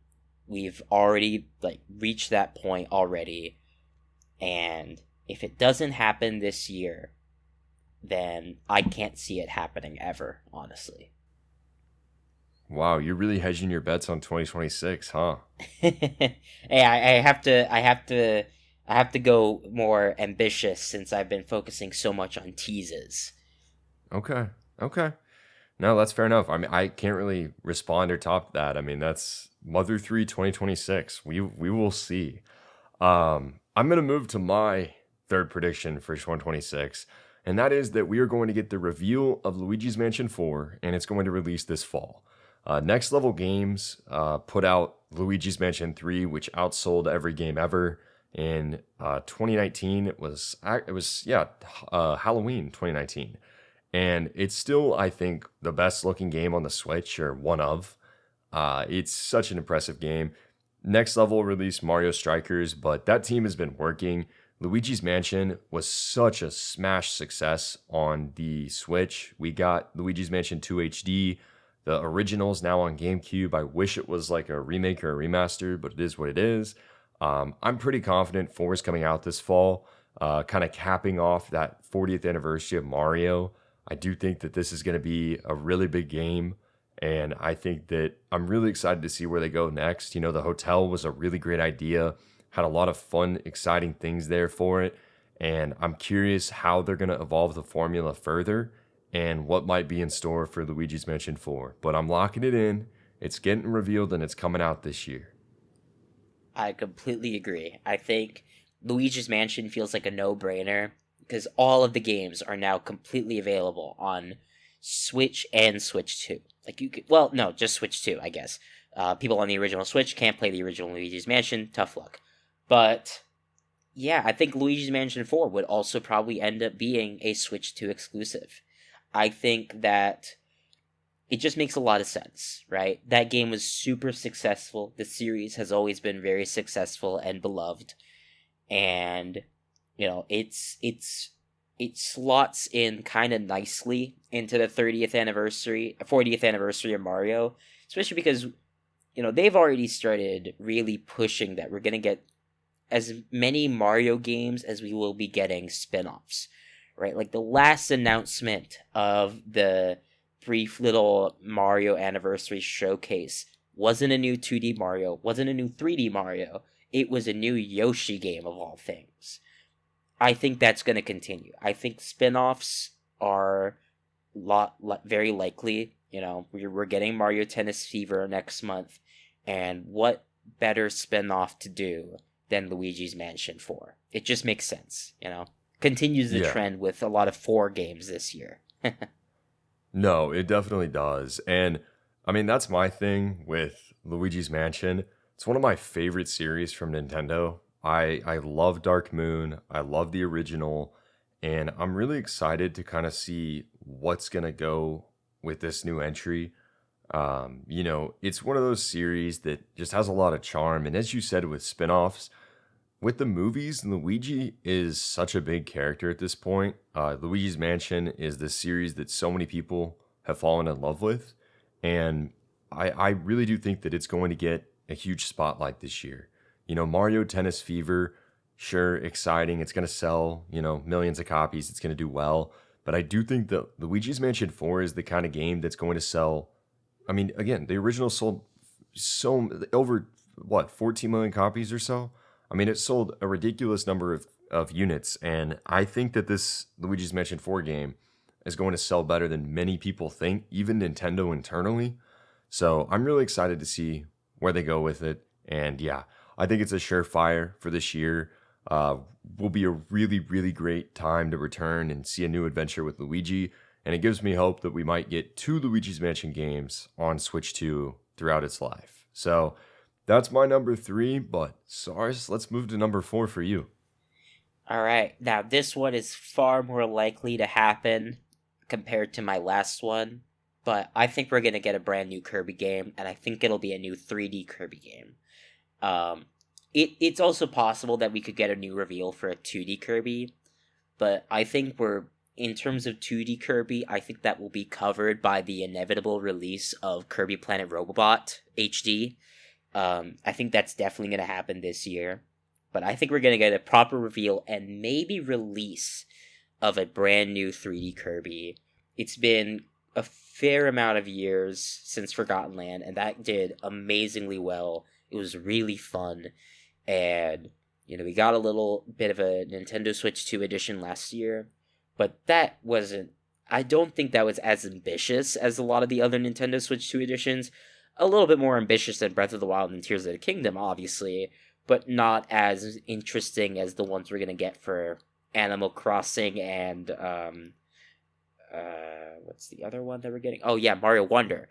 we've already like reached that point already, and if it doesn't happen this year, then I can't see it happening ever, honestly. Wow, you're really hedging your bets on 2026, huh? Hey, I have to, I have to go more ambitious since I've been focusing so much on teases. Okay. Okay. No, that's fair enough. I mean, I can't really respond or top that. I mean, that's Mother 3 2026. We will see. I'm going to move to my third prediction for 2026, and that is that we are going to get the reveal of Luigi's Mansion 4, and it's going to release this fall. Next Level Games put out Luigi's Mansion 3, which outsold every game ever. In 2019, Halloween 2019, and it's still, I think, the best looking game on the Switch, or one of. It's such an impressive game. Next Level released Mario Strikers, but that team has been working. Luigi's Mansion was such a smash success on the Switch. We got Luigi's Mansion 2 HD. The original's now on GameCube. I wish it was like a remake or a remaster, but it is what it is. I'm pretty confident 4 is coming out this fall, kind of capping off that 40th anniversary of Mario. I do think that this is going to be a really big game. And I think that I'm really excited to see where they go next. You know, the hotel was a really great idea, had a lot of fun, exciting things there for it. And I'm curious how they're going to evolve the formula further and what might be in store for Luigi's Mansion 4. But I'm locking it in. It's getting revealed and it's coming out this year. I completely agree. I think Luigi's Mansion feels like a no-brainer because all of the games are now completely available on Switch and Switch 2. Like you could, well, no, just Switch 2, I guess. People on the original Switch can't play the original Luigi's Mansion. Tough luck. But yeah, I think Luigi's Mansion 4 would also probably end up being a Switch 2 exclusive. I think that it just makes a lot of sense, right? That game was super successful. The series has always been very successful and beloved. And it slots in kind of nicely into the 40th anniversary of Mario, especially because they've already started really pushing that we're going to get as many Mario games as we will be getting spin-offs, right? Like the last announcement of the brief little Mario anniversary showcase wasn't a new 2D Mario, wasn't a new 3D Mario. It was a new Yoshi game of all things. I think that's going to continue. I think spin-offs are very likely. We're getting Mario Tennis Fever next month, and what better spin-off to do than Luigi's Mansion 4? It just makes sense, Continues the Yeah. trend with a lot of 4 games this year. No, it definitely does. And I mean, that's my thing with Luigi's Mansion. It's one of my favorite series from Nintendo. I love Dark Moon. I love the original. And I'm really excited to kind of see what's going to go with this new entry. It's one of those series that just has a lot of charm. And as you said with spin-offs, with the movies, Luigi is such a big character at this point. Luigi's Mansion is the series that so many people have fallen in love with. And I really do think that it's going to get a huge spotlight this year. Mario Tennis Fever, sure, exciting. It's going to sell, millions of copies. It's going to do well. But I do think that Luigi's Mansion 4 is the kind of game that's going to sell. I mean, again, the original sold over, what, 14 million copies or so? I mean, it sold a ridiculous number of units, and I think that this Luigi's Mansion 4 game is going to sell better than many people think, even Nintendo internally. So I'm really excited to see where they go with it. And yeah, I think it's a surefire for this year. Will be a really, really great time to return and see a new adventure with Luigi. And it gives me hope that we might get 2 Luigi's Mansion games on Switch 2 throughout its life. So that's my number 3, but Sars, let's move to number 4 for you. All right. Now, this one is far more likely to happen compared to my last one, but I think we're going to get a brand new Kirby game, and I think it'll be a new 3D Kirby game. It's also possible that we could get a new reveal for a 2D Kirby, but I think we're in terms of 2D Kirby, I think that will be covered by the inevitable release of Kirby Planet Robobot HD. I think that's definitely going to happen this year. But I think we're going to get a proper reveal and maybe release of a brand new 3D Kirby. It's been a fair amount of years since Forgotten Land, and that did amazingly well. It was really fun. And, we got a little bit of a Nintendo Switch 2 edition last year, but that wasn't. I don't think that was as ambitious as a lot of the other Nintendo Switch 2 editions. A little bit more ambitious than Breath of the Wild and Tears of the Kingdom, obviously, but not as interesting as the ones we're gonna get for Animal Crossing and what's the other one that we're getting? Oh yeah, Mario Wonder.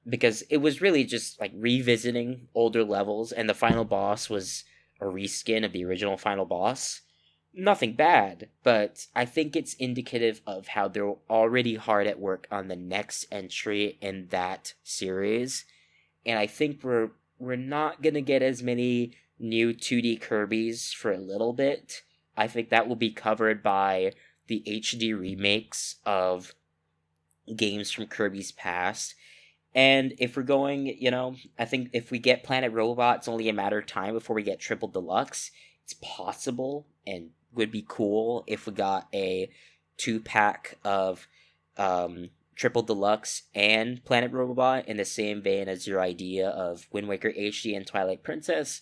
Because it was really just like revisiting older levels, and the final boss was a reskin of the original final boss. Nothing bad, but I think it's indicative of how they're already hard at work on the next entry in that series. And I think we're not gonna get as many new 2D Kirby's for a little bit. I think that will be covered by the HD remakes of games from Kirby's past. And if we're going, I think if we get Planet Robot, it's only a matter of time before we get Triple Deluxe. It's possible and would be cool if we got a 2-pack of Triple Deluxe and Planet Robot in the same vein as your idea of Wind Waker HD and Twilight Princess.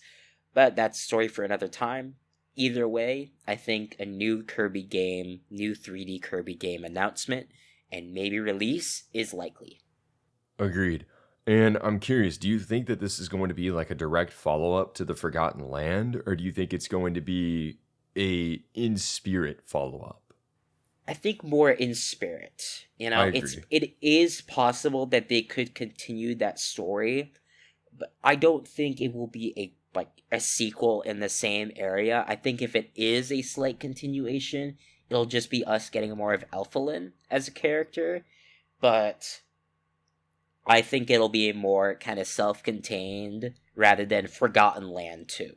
But that's a story for another time. Either way, I think a new Kirby game, new 3D Kirby game announcement, and maybe release is likely. Agreed. And I'm curious, do you think that this is going to be like a direct follow-up to the Forgotten Land, or do you think it's going to be a in-spirit follow-up? I think more in spirit. I agree. It is possible that they could continue that story, but I don't think it will be a sequel in the same area. I think if it is a slight continuation, it'll just be us getting more of Elfalin as a character, but I think it'll be more kind of self-contained rather than Forgotten Land 2.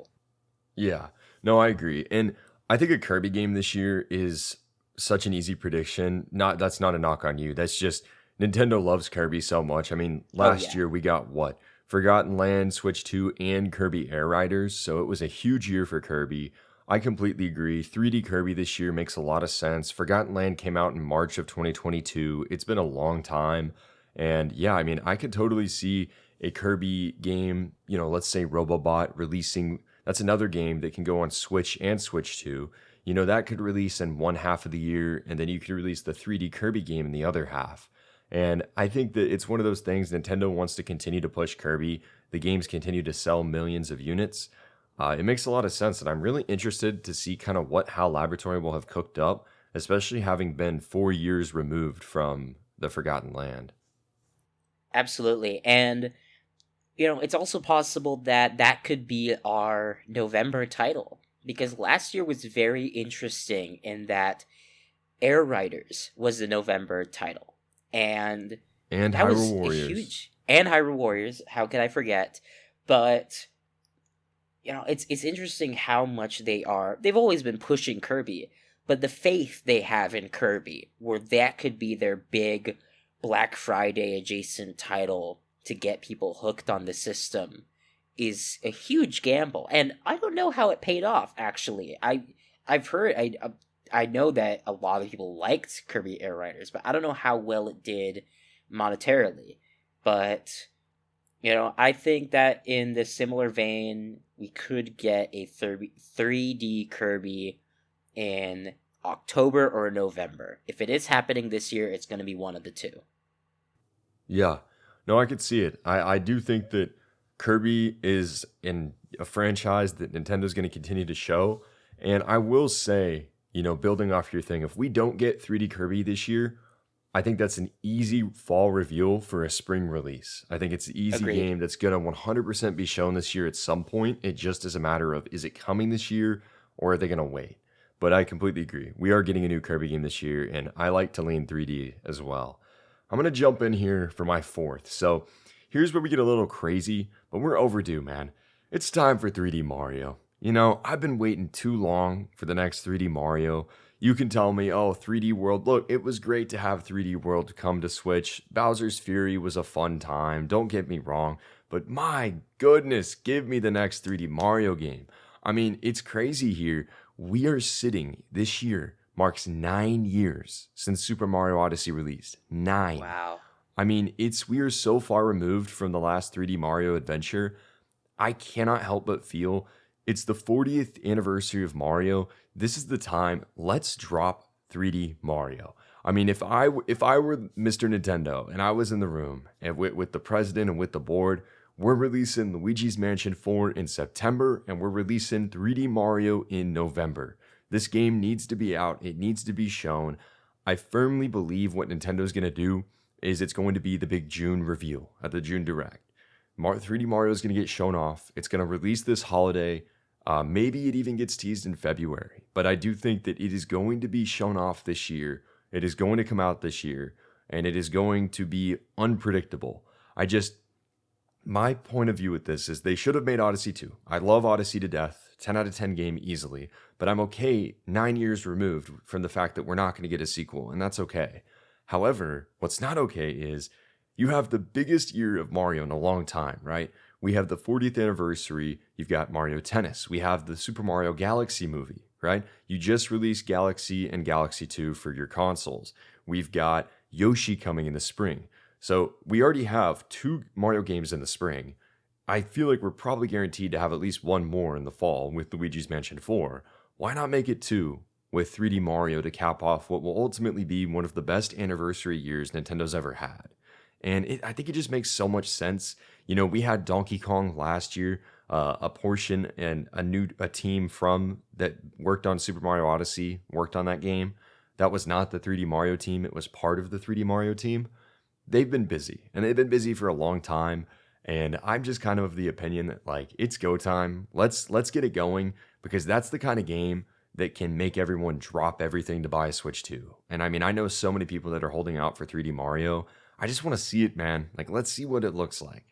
Yeah. No, I agree. And I think a Kirby game this year is such an easy prediction. That's not a knock on you. That's just Nintendo loves Kirby so much. I mean, last year we got what? Forgotten Land, Switch 2, and Kirby Air Riders. So it was a huge year for Kirby. I completely agree. 3D Kirby this year makes a lot of sense. Forgotten Land came out in March of 2022. It's been a long time. And yeah, I mean, I could totally see a Kirby game, let's say Robobot releasing. That's another game that can go on Switch and Switch 2. That could release in one half of the year, and then you could release the 3D Kirby game in the other half. And I think that it's one of those things Nintendo wants to continue to push Kirby. The games continue to sell millions of units. It makes a lot of sense, and I'm really interested to see kind of what HAL Laboratory will have cooked up, especially having been 4 years removed from the Forgotten Land. Absolutely. And, it's also possible that that could be our November title. Because last year was very interesting in that Air Riders was the November title. And that Hyrule was a Warriors. huge. And Hyrule Warriors, how could I forget? But, it's interesting how much they've always been pushing Kirby. But the faith they have in Kirby, where that could be their big Black Friday adjacent title to get people hooked on the system, is a huge gamble. And I don't know how it paid off, actually. I've heard, I know that a lot of people liked Kirby Air Riders, but I don't know how well it did monetarily. But, I think that in the similar vein, we could get a 3D Kirby in October or November. If it is happening this year, it's going to be one of the two. Yeah. No, I could see it. I do think that Kirby is in a franchise that Nintendo's going to continue to show. And I will say, building off your thing, if we don't get 3D Kirby this year, I think that's an easy fall reveal for a spring release. I think it's an easy Agreed. game that's going to 100% be shown this year at some point. It just is a matter of, is it coming this year or are they going to wait? But I completely agree. We are getting a new Kirby game this year, and I like to lean 3D as well. I'm going to jump in here for my fourth. So here's where we get a little crazy, but we're overdue, man. It's time for 3D Mario. I've been waiting too long for the next 3D Mario. You can tell me, oh, 3D World, look, it was great to have 3D World come to Switch. Bowser's Fury was a fun time, don't get me wrong, but my goodness, give me the next 3D Mario game. I mean, it's crazy here. We are sitting this year, marks 9 years since Super Mario Odyssey released. Nine. Wow. I mean, we are so far removed from the last 3D Mario adventure. I cannot help but feel it's the 40th anniversary of Mario. This is the time. Let's drop 3D Mario. I mean, if I were Mr. Nintendo and I was in the room and with the president and with the board, we're releasing Luigi's Mansion 4 in September and we're releasing 3D Mario in November. This game needs to be out. It needs to be shown. I firmly believe what Nintendo's going to do is it's going to be the big June reveal at the June Direct. 3D Mario is going to get shown off. It's going to release this holiday. Maybe it even gets teased in February. But I do think that it is going to be shown off this year. It is going to come out this year. And it is going to be unpredictable. My point of view with this is they should have made Odyssey 2. I love Odyssey to death. 10 out of 10 game easily. But I'm okay 9 years removed from the fact that we're not going to get a sequel. And that's okay. However, what's not okay is you have the biggest year of Mario in a long time, right? We have the 40th anniversary. You've got Mario Tennis. We have the Super Mario Galaxy movie, right? You just released Galaxy and Galaxy 2 for your consoles. We've got Yoshi coming in the spring. So we already have 2 Mario games in the spring. I feel like we're probably guaranteed to have at least one more in the fall with Luigi's Mansion 4. Why not make it 2 with 3D Mario to cap off what will ultimately be one of the best anniversary years Nintendo's ever had? And I think it just makes so much sense. We had Donkey Kong last year, a portion and a team from that worked on Super Mario Odyssey, worked on that game. That was not the 3D Mario team. It was part of the 3D Mario team. They've been busy, and they've been busy for a long time. And I'm just kind of the opinion that it's go time. Let's get it going because that's the kind of game that can make everyone drop everything to buy a Switch 2. And I mean, I know so many people that are holding out for 3D Mario. I just want to see it, man. Let's see what it looks like.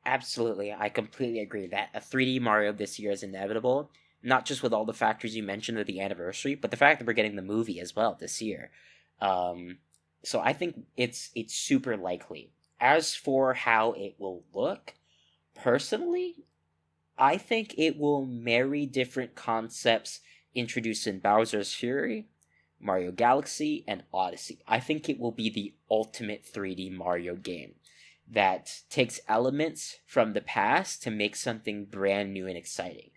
Absolutely. I completely agree that a 3D Mario this year is inevitable, not just with all the factors you mentioned of the anniversary, but the fact that we're getting the movie as well this year. So I think it's super likely. As for how it will look, personally, I think it will marry different concepts introduced in Bowser's Fury, Mario Galaxy, and Odyssey. I think it will be the ultimate 3D Mario game that takes elements from the past to make something brand new and exciting.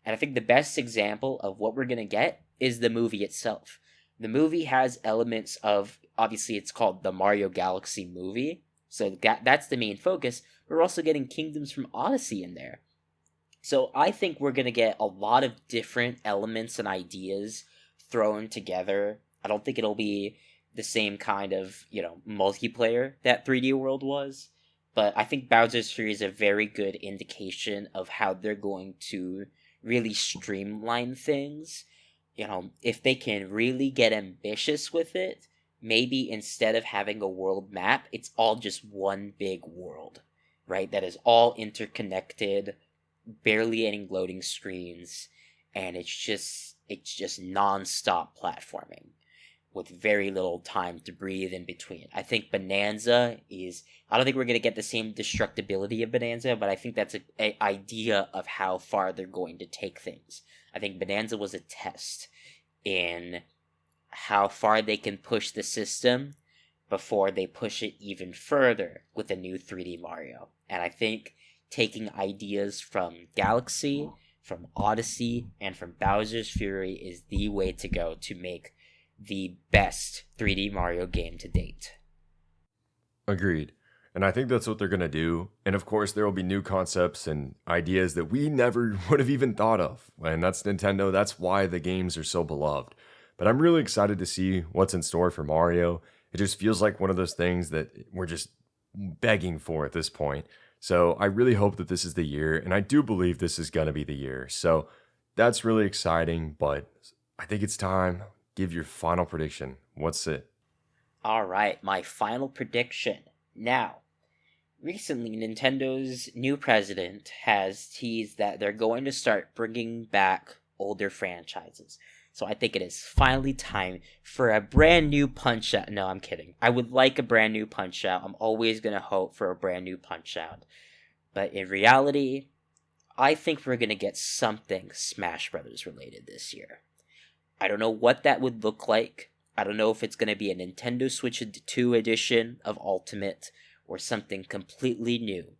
And I think the best example of what we're going to get is the movie itself. The movie has elements of, obviously, it's called the Mario Galaxy movie, so that's the main focus. We're also getting Kingdoms from Odyssey in there. So I think we're going to get a lot of different elements and ideas thrown together. I don't think it'll be the same kind of, multiplayer that 3D World was, but I think Bowser's Fury is a very good indication of how they're going to really streamline things. If they can really get ambitious with it, maybe instead of having a world map, it's all just one big world, right? That is all interconnected, barely any loading screens, and it's just non-stop platforming with very little time to breathe in between. I think Bonanza is... I don't think we're going to get the same destructibility of Bonanza, but I think that's an idea of how far they're going to take things. I think Bonanza was a test in how far they can push the system before they push it even further with a new 3D Mario. And I think taking ideas from Galaxy, from Odyssey, and from Bowser's Fury is the way to go to make the best 3D Mario game to date. Agreed. And I think that's what they're going to do. And of course, there will be new concepts and ideas that we never would have even thought of. And that's Nintendo. That's why the games are so beloved. But I'm really excited to see what's in store for Mario. It just feels like one of those things that we're just begging for at this point. So I really hope that this is the year. And I do believe this is going to be the year. So that's really exciting. But I think it's time. Give your final prediction. What's it? All right, my final prediction. Now, recently Nintendo's new president has teased that they're going to start bringing back older franchises. So I think it is finally time for a brand new Punch Out. No, I'm kidding. I would like a brand new Punch Out. I'm always going to hope for a brand new Punch Out. But in reality, I think we're going to get something Smash Brothers related this year. I don't know what that would look like. I don't know if it's going to be a Nintendo Switch 2 edition of Ultimate or something completely new.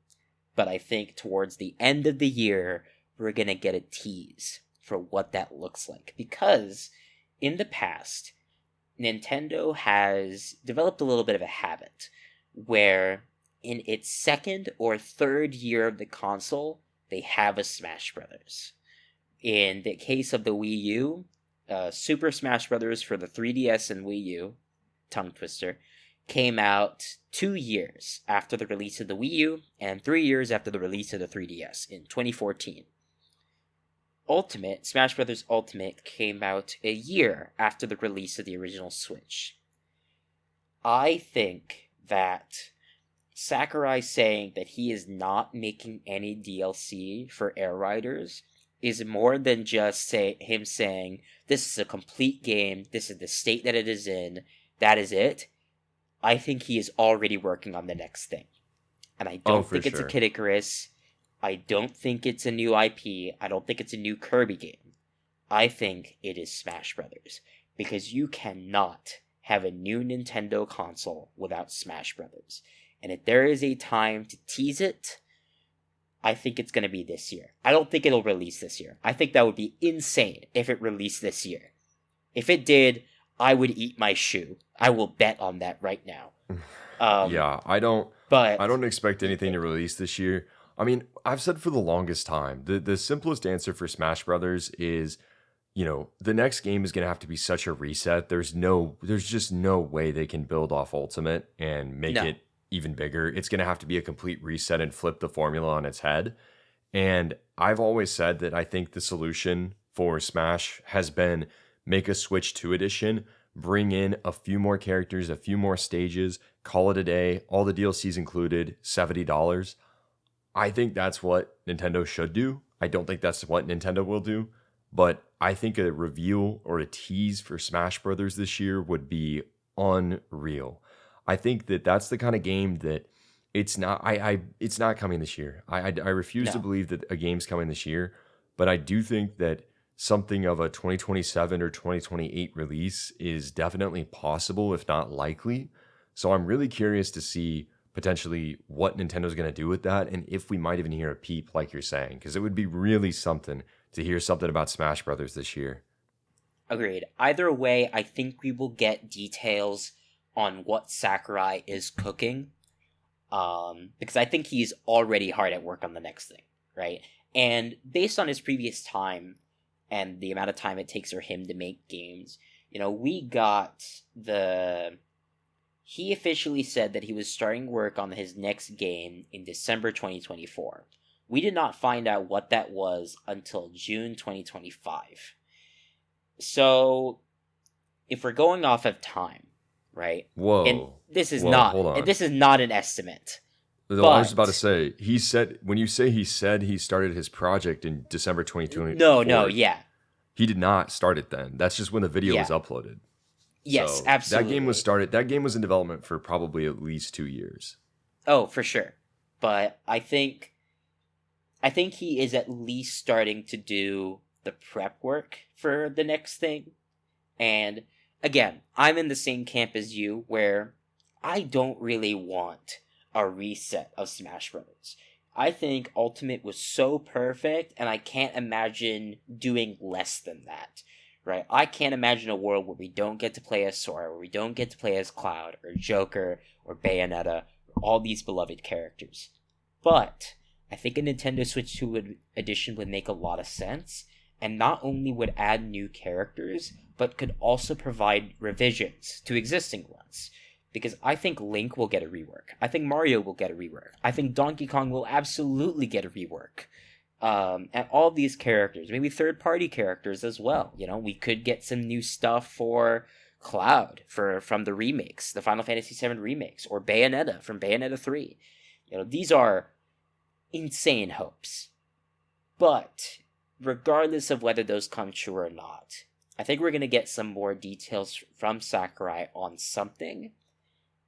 But I think towards the end of the year, we're going to get a tease for what that looks like. Because in the past, Nintendo has developed a little bit of a habit where in its second or third year of the console, they have a Smash Brothers. In the case of the Wii U, Super Smash Brothers for the 3DS and Wii U, tongue twister, came out 2 years after the release of the Wii U and 3 years after the release of the 3DS in 2014. Ultimate, Smash Brothers Ultimate, came out a year after the release of the original Switch. I think that Sakurai saying that he is not making any DLC for Air Riders is more than just him saying, this is a complete game, this is the state that it is in, that is it. I think he is already working on the next thing. And I don't think it's a Kid Icarus. I don't think it's a new IP. I don't think it's a new Kirby game. I think it is Smash Brothers. Because you cannot have a new Nintendo console without Smash Brothers. And if there is a time to tease it, I think it's going to be this year. I don't think it'll release this year. I think that would be insane if it released this year. If it did, I would eat my shoe. I will bet on that right now. Yeah, I don't expect anything to release this year. I mean, I've said for the longest time, the simplest answer for Smash Brothers is, the next game is going to have to be such a reset. There's just no way they can build off Ultimate and make it even bigger. It's going to have to be a complete reset and flip the formula on its head. And I've always said that I think the solution for Smash has been make a Switch 2 edition, bring in a few more characters, a few more stages, call it a day, all the DLCs included, $70. I think that's what Nintendo should do. I don't think that's what Nintendo will do, but I think a reveal or a tease for Smash Brothers this year would be unreal. I think that that's the kind of game that it's not. It's not coming this year. I refuse to believe that a game's coming this year, but I do think that something of a 2027 or 2028 release is definitely possible, if not likely. So I'm really curious to see potentially what Nintendo's going to do with that, and if we might even hear a peep, like you're saying, because it would be really something to hear something about Smash Brothers this year. Agreed. Either way, I think we will get details on what Sakurai is cooking, because I think he's already hard at work on the next thing, right? And based on his previous time and the amount of time it takes for him to make games, we got he officially said that he was starting work on his next game in December 2024. We did not find out what that was until June 2025. So, if we're going off of time, right? Whoa. And this is hold on. this is not an estimate. I was about to say, he said, when you say he said he started his project in December 2024. No, yeah. He did not start it then. That's just when the video was uploaded. Yes, so absolutely. That game was in development for probably at least 2 years. Oh, for sure. But I think he is at least starting to do the prep work for the next thing. And again, I'm in the same camp as you, where I don't really want a reset of Smash Bros. I think Ultimate was so perfect, and I can't imagine doing less than that. Right? I can't imagine a world where we don't get to play as Sora, where we don't get to play as Cloud, or Joker, or Bayonetta, or all these beloved characters. But I think a Nintendo Switch 2 edition would make a lot of sense, and not only would add new characters, but could also provide revisions to existing ones. Because I think Link will get a rework. I think Mario will get a rework. I think Donkey Kong will absolutely get a rework. And all these characters, maybe third-party characters as well. We could get some new stuff for Cloud from the remakes, the Final Fantasy VII remakes, or Bayonetta from Bayonetta 3. These are insane hopes. But regardless of whether those come true or not, I think we're going to get some more details from Sakurai on something.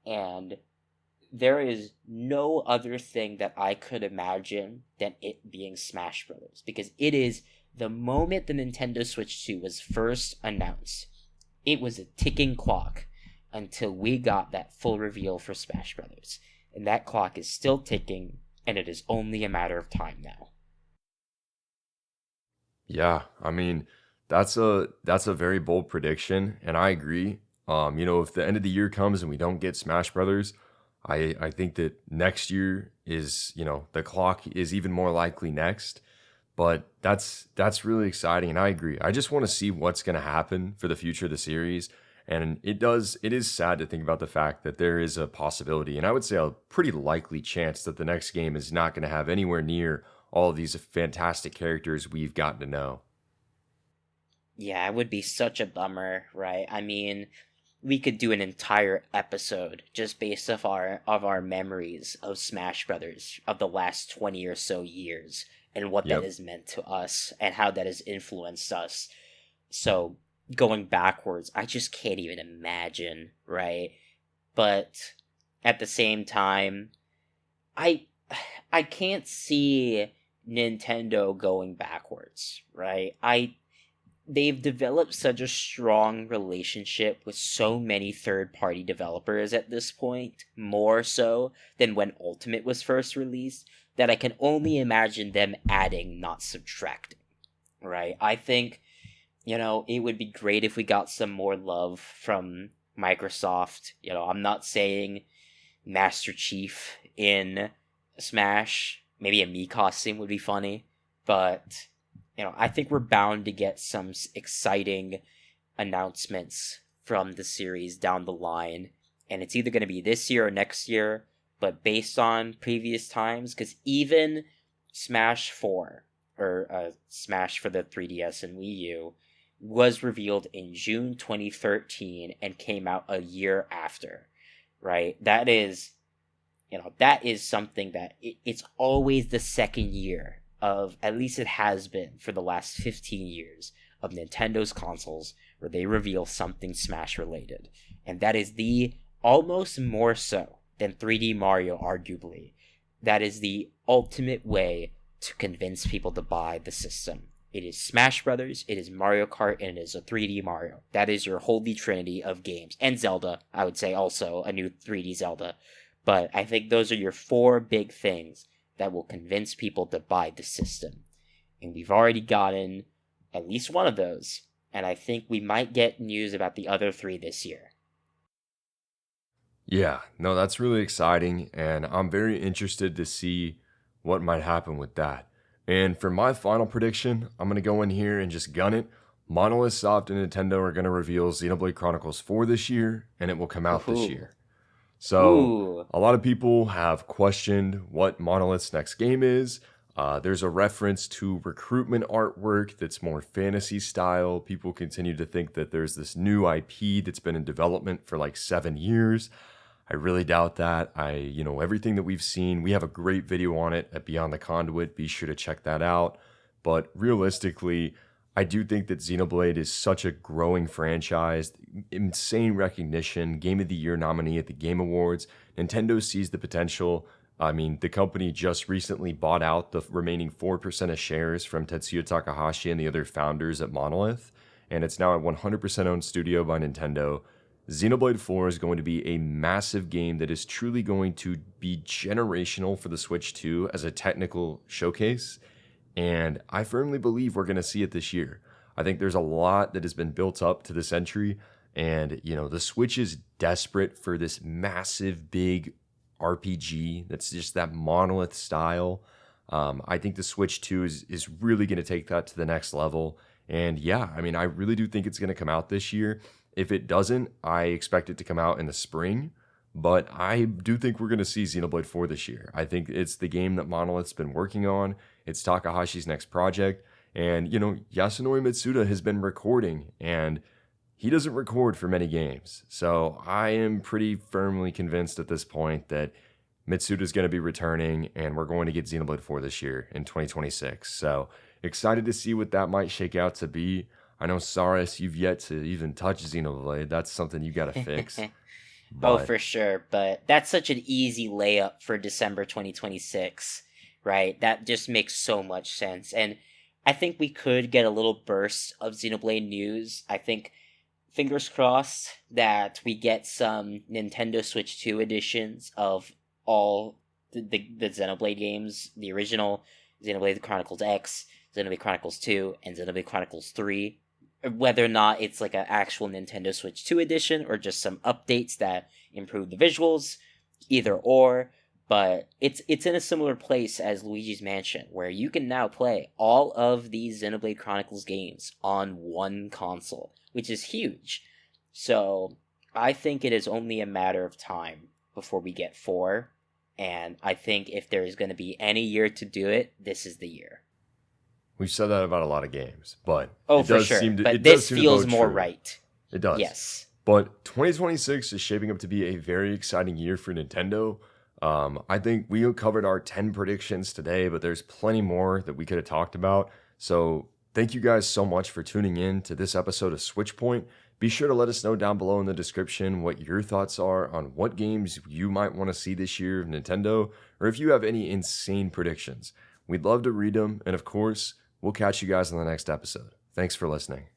And there is no other thing that I could imagine than it being Smash Brothers, because it is the moment the Nintendo Switch 2 was first announced, it was a ticking clock until we got that full reveal for Smash Brothers. And that clock is still ticking, and it is only a matter of time now. Yeah, I mean, that's a very bold prediction, and I agree. If the end of the year comes and we don't get Smash Brothers, I think that next year is, the clock is even more likely next. But that's really exciting, and I agree. I just want to see what's going to happen for the future of the series. And it is sad to think about the fact that there is a possibility, and I would say a pretty likely chance that the next game is not going to have anywhere near all of these fantastic characters we've gotten to know. Yeah, it would be such a bummer, right? I mean, we could do an entire episode just based off our memories of Smash Brothers of the last 20 or so years, and what that Yep. has meant to us and how that has influenced us. So going backwards, I just can't even imagine, right? But at the same time, I I can't see Nintendo going backwards, right? I They've developed such a strong relationship with so many third-party developers at this point, more so than when Ultimate was first released, that I can only imagine them adding, not subtracting, right? I think, it would be great if we got some more love from Microsoft. I'm not saying Master Chief in Smash, maybe a me costume would be funny, but I think we're bound to get some exciting announcements from the series down the line, and it's either going to be this year or next year. But based on previous times, because even Smash 4 or Smash for the 3DS and Wii U was revealed in June 2013 and came out a year after, right? That is something that it's always the second year of, at least it has been for the last 15 years, of Nintendo's consoles where they reveal something Smash related. And that is the almost more so than 3D Mario, arguably. That is the ultimate way to convince people to buy the system. It is Smash Brothers, it is Mario Kart, and it is a 3D Mario. That is your holy trinity of games. And Zelda, I would say also a new 3D Zelda. But I think those are your four big things that will convince people to buy the system. And we've already gotten at least one of those. And I think we might get news about the other three this year. Yeah, no, that's really exciting, and I'm very interested to see what might happen with that. And for my final prediction, I'm going to go in here and just gun it. Monolith Soft and Nintendo are going to reveal Xenoblade Chronicles 4 this year, and it will come out this Ooh. year. So, Ooh. a lot of people have questioned what Monolith's next game is. There's a reference to recruitment artwork that's more fantasy style. People continue to think that there's this new IP that's been in development for like 7 years. I really doubt that. Everything that we've seen, we have a great video on it at Beyond the Conduit. Be sure to check that out. But realistically, I do think that Xenoblade is such a growing franchise, insane recognition, Game of the Year nominee at the Game Awards. Nintendo sees the potential. I mean, the company just recently bought out the remaining 4% of shares from Tetsuya Takahashi and the other founders at Monolith, and it's now a 100% owned studio by Nintendo. Xenoblade 4 is going to be a massive game that is truly going to be generational for the Switch 2 as a technical showcase. And I firmly believe we're going to see it this year. I think there's a lot that has been built up to this entry. And, the Switch is desperate for this massive, big RPG that's just that monolith style. I think the Switch 2 is really going to take that to the next level. And yeah, I mean, I really do think it's going to come out this year. If it doesn't, I expect it to come out in the spring. But I do think we're going to see Xenoblade 4 this year. I think it's the game that Monolith's been working on. It's Takahashi's next project. And, Yasunori Mitsuda has been recording, and he doesn't record for many games. So I am pretty firmly convinced at this point that Mitsuda's going to be returning, and we're going to get Xenoblade 4 this year in 2026. So excited to see what that might shake out to be. I know, Saras, you've yet to even touch Xenoblade. That's something you got to fix. Oh, But for sure. But that's such an easy layup for December 2026, right? That just makes so much sense. And I think we could get a little burst of Xenoblade news. I think, fingers crossed, that we get some Nintendo Switch 2 editions of all the Xenoblade games, the original Xenoblade Chronicles X, Xenoblade Chronicles 2, and Xenoblade Chronicles 3. Whether or not it's like an actual Nintendo Switch 2 edition or just some updates that improve the visuals, either or. But it's in a similar place as Luigi's Mansion, where you can now play all of these Xenoblade Chronicles games on one console, which is huge. So I think it is only a matter of time before we get 4, and I think if there is going to be any year to do it, this is the year. we've said that about a lot of games, but Oh, for sure. But it does this seem to feels bode more true. right. It does. Yes. But 2026 is shaping up to be a very exciting year for Nintendo. I think we covered our 10 predictions today, but there's plenty more that we could have talked about. So thank you guys so much for tuning in to this episode of Switch Point. Be sure to let us know down below in the description what your thoughts are on what games you might want to see this year of Nintendo, or if you have any insane predictions. We'd love to read them, and of course, we'll catch you guys in the next episode. Thanks for listening.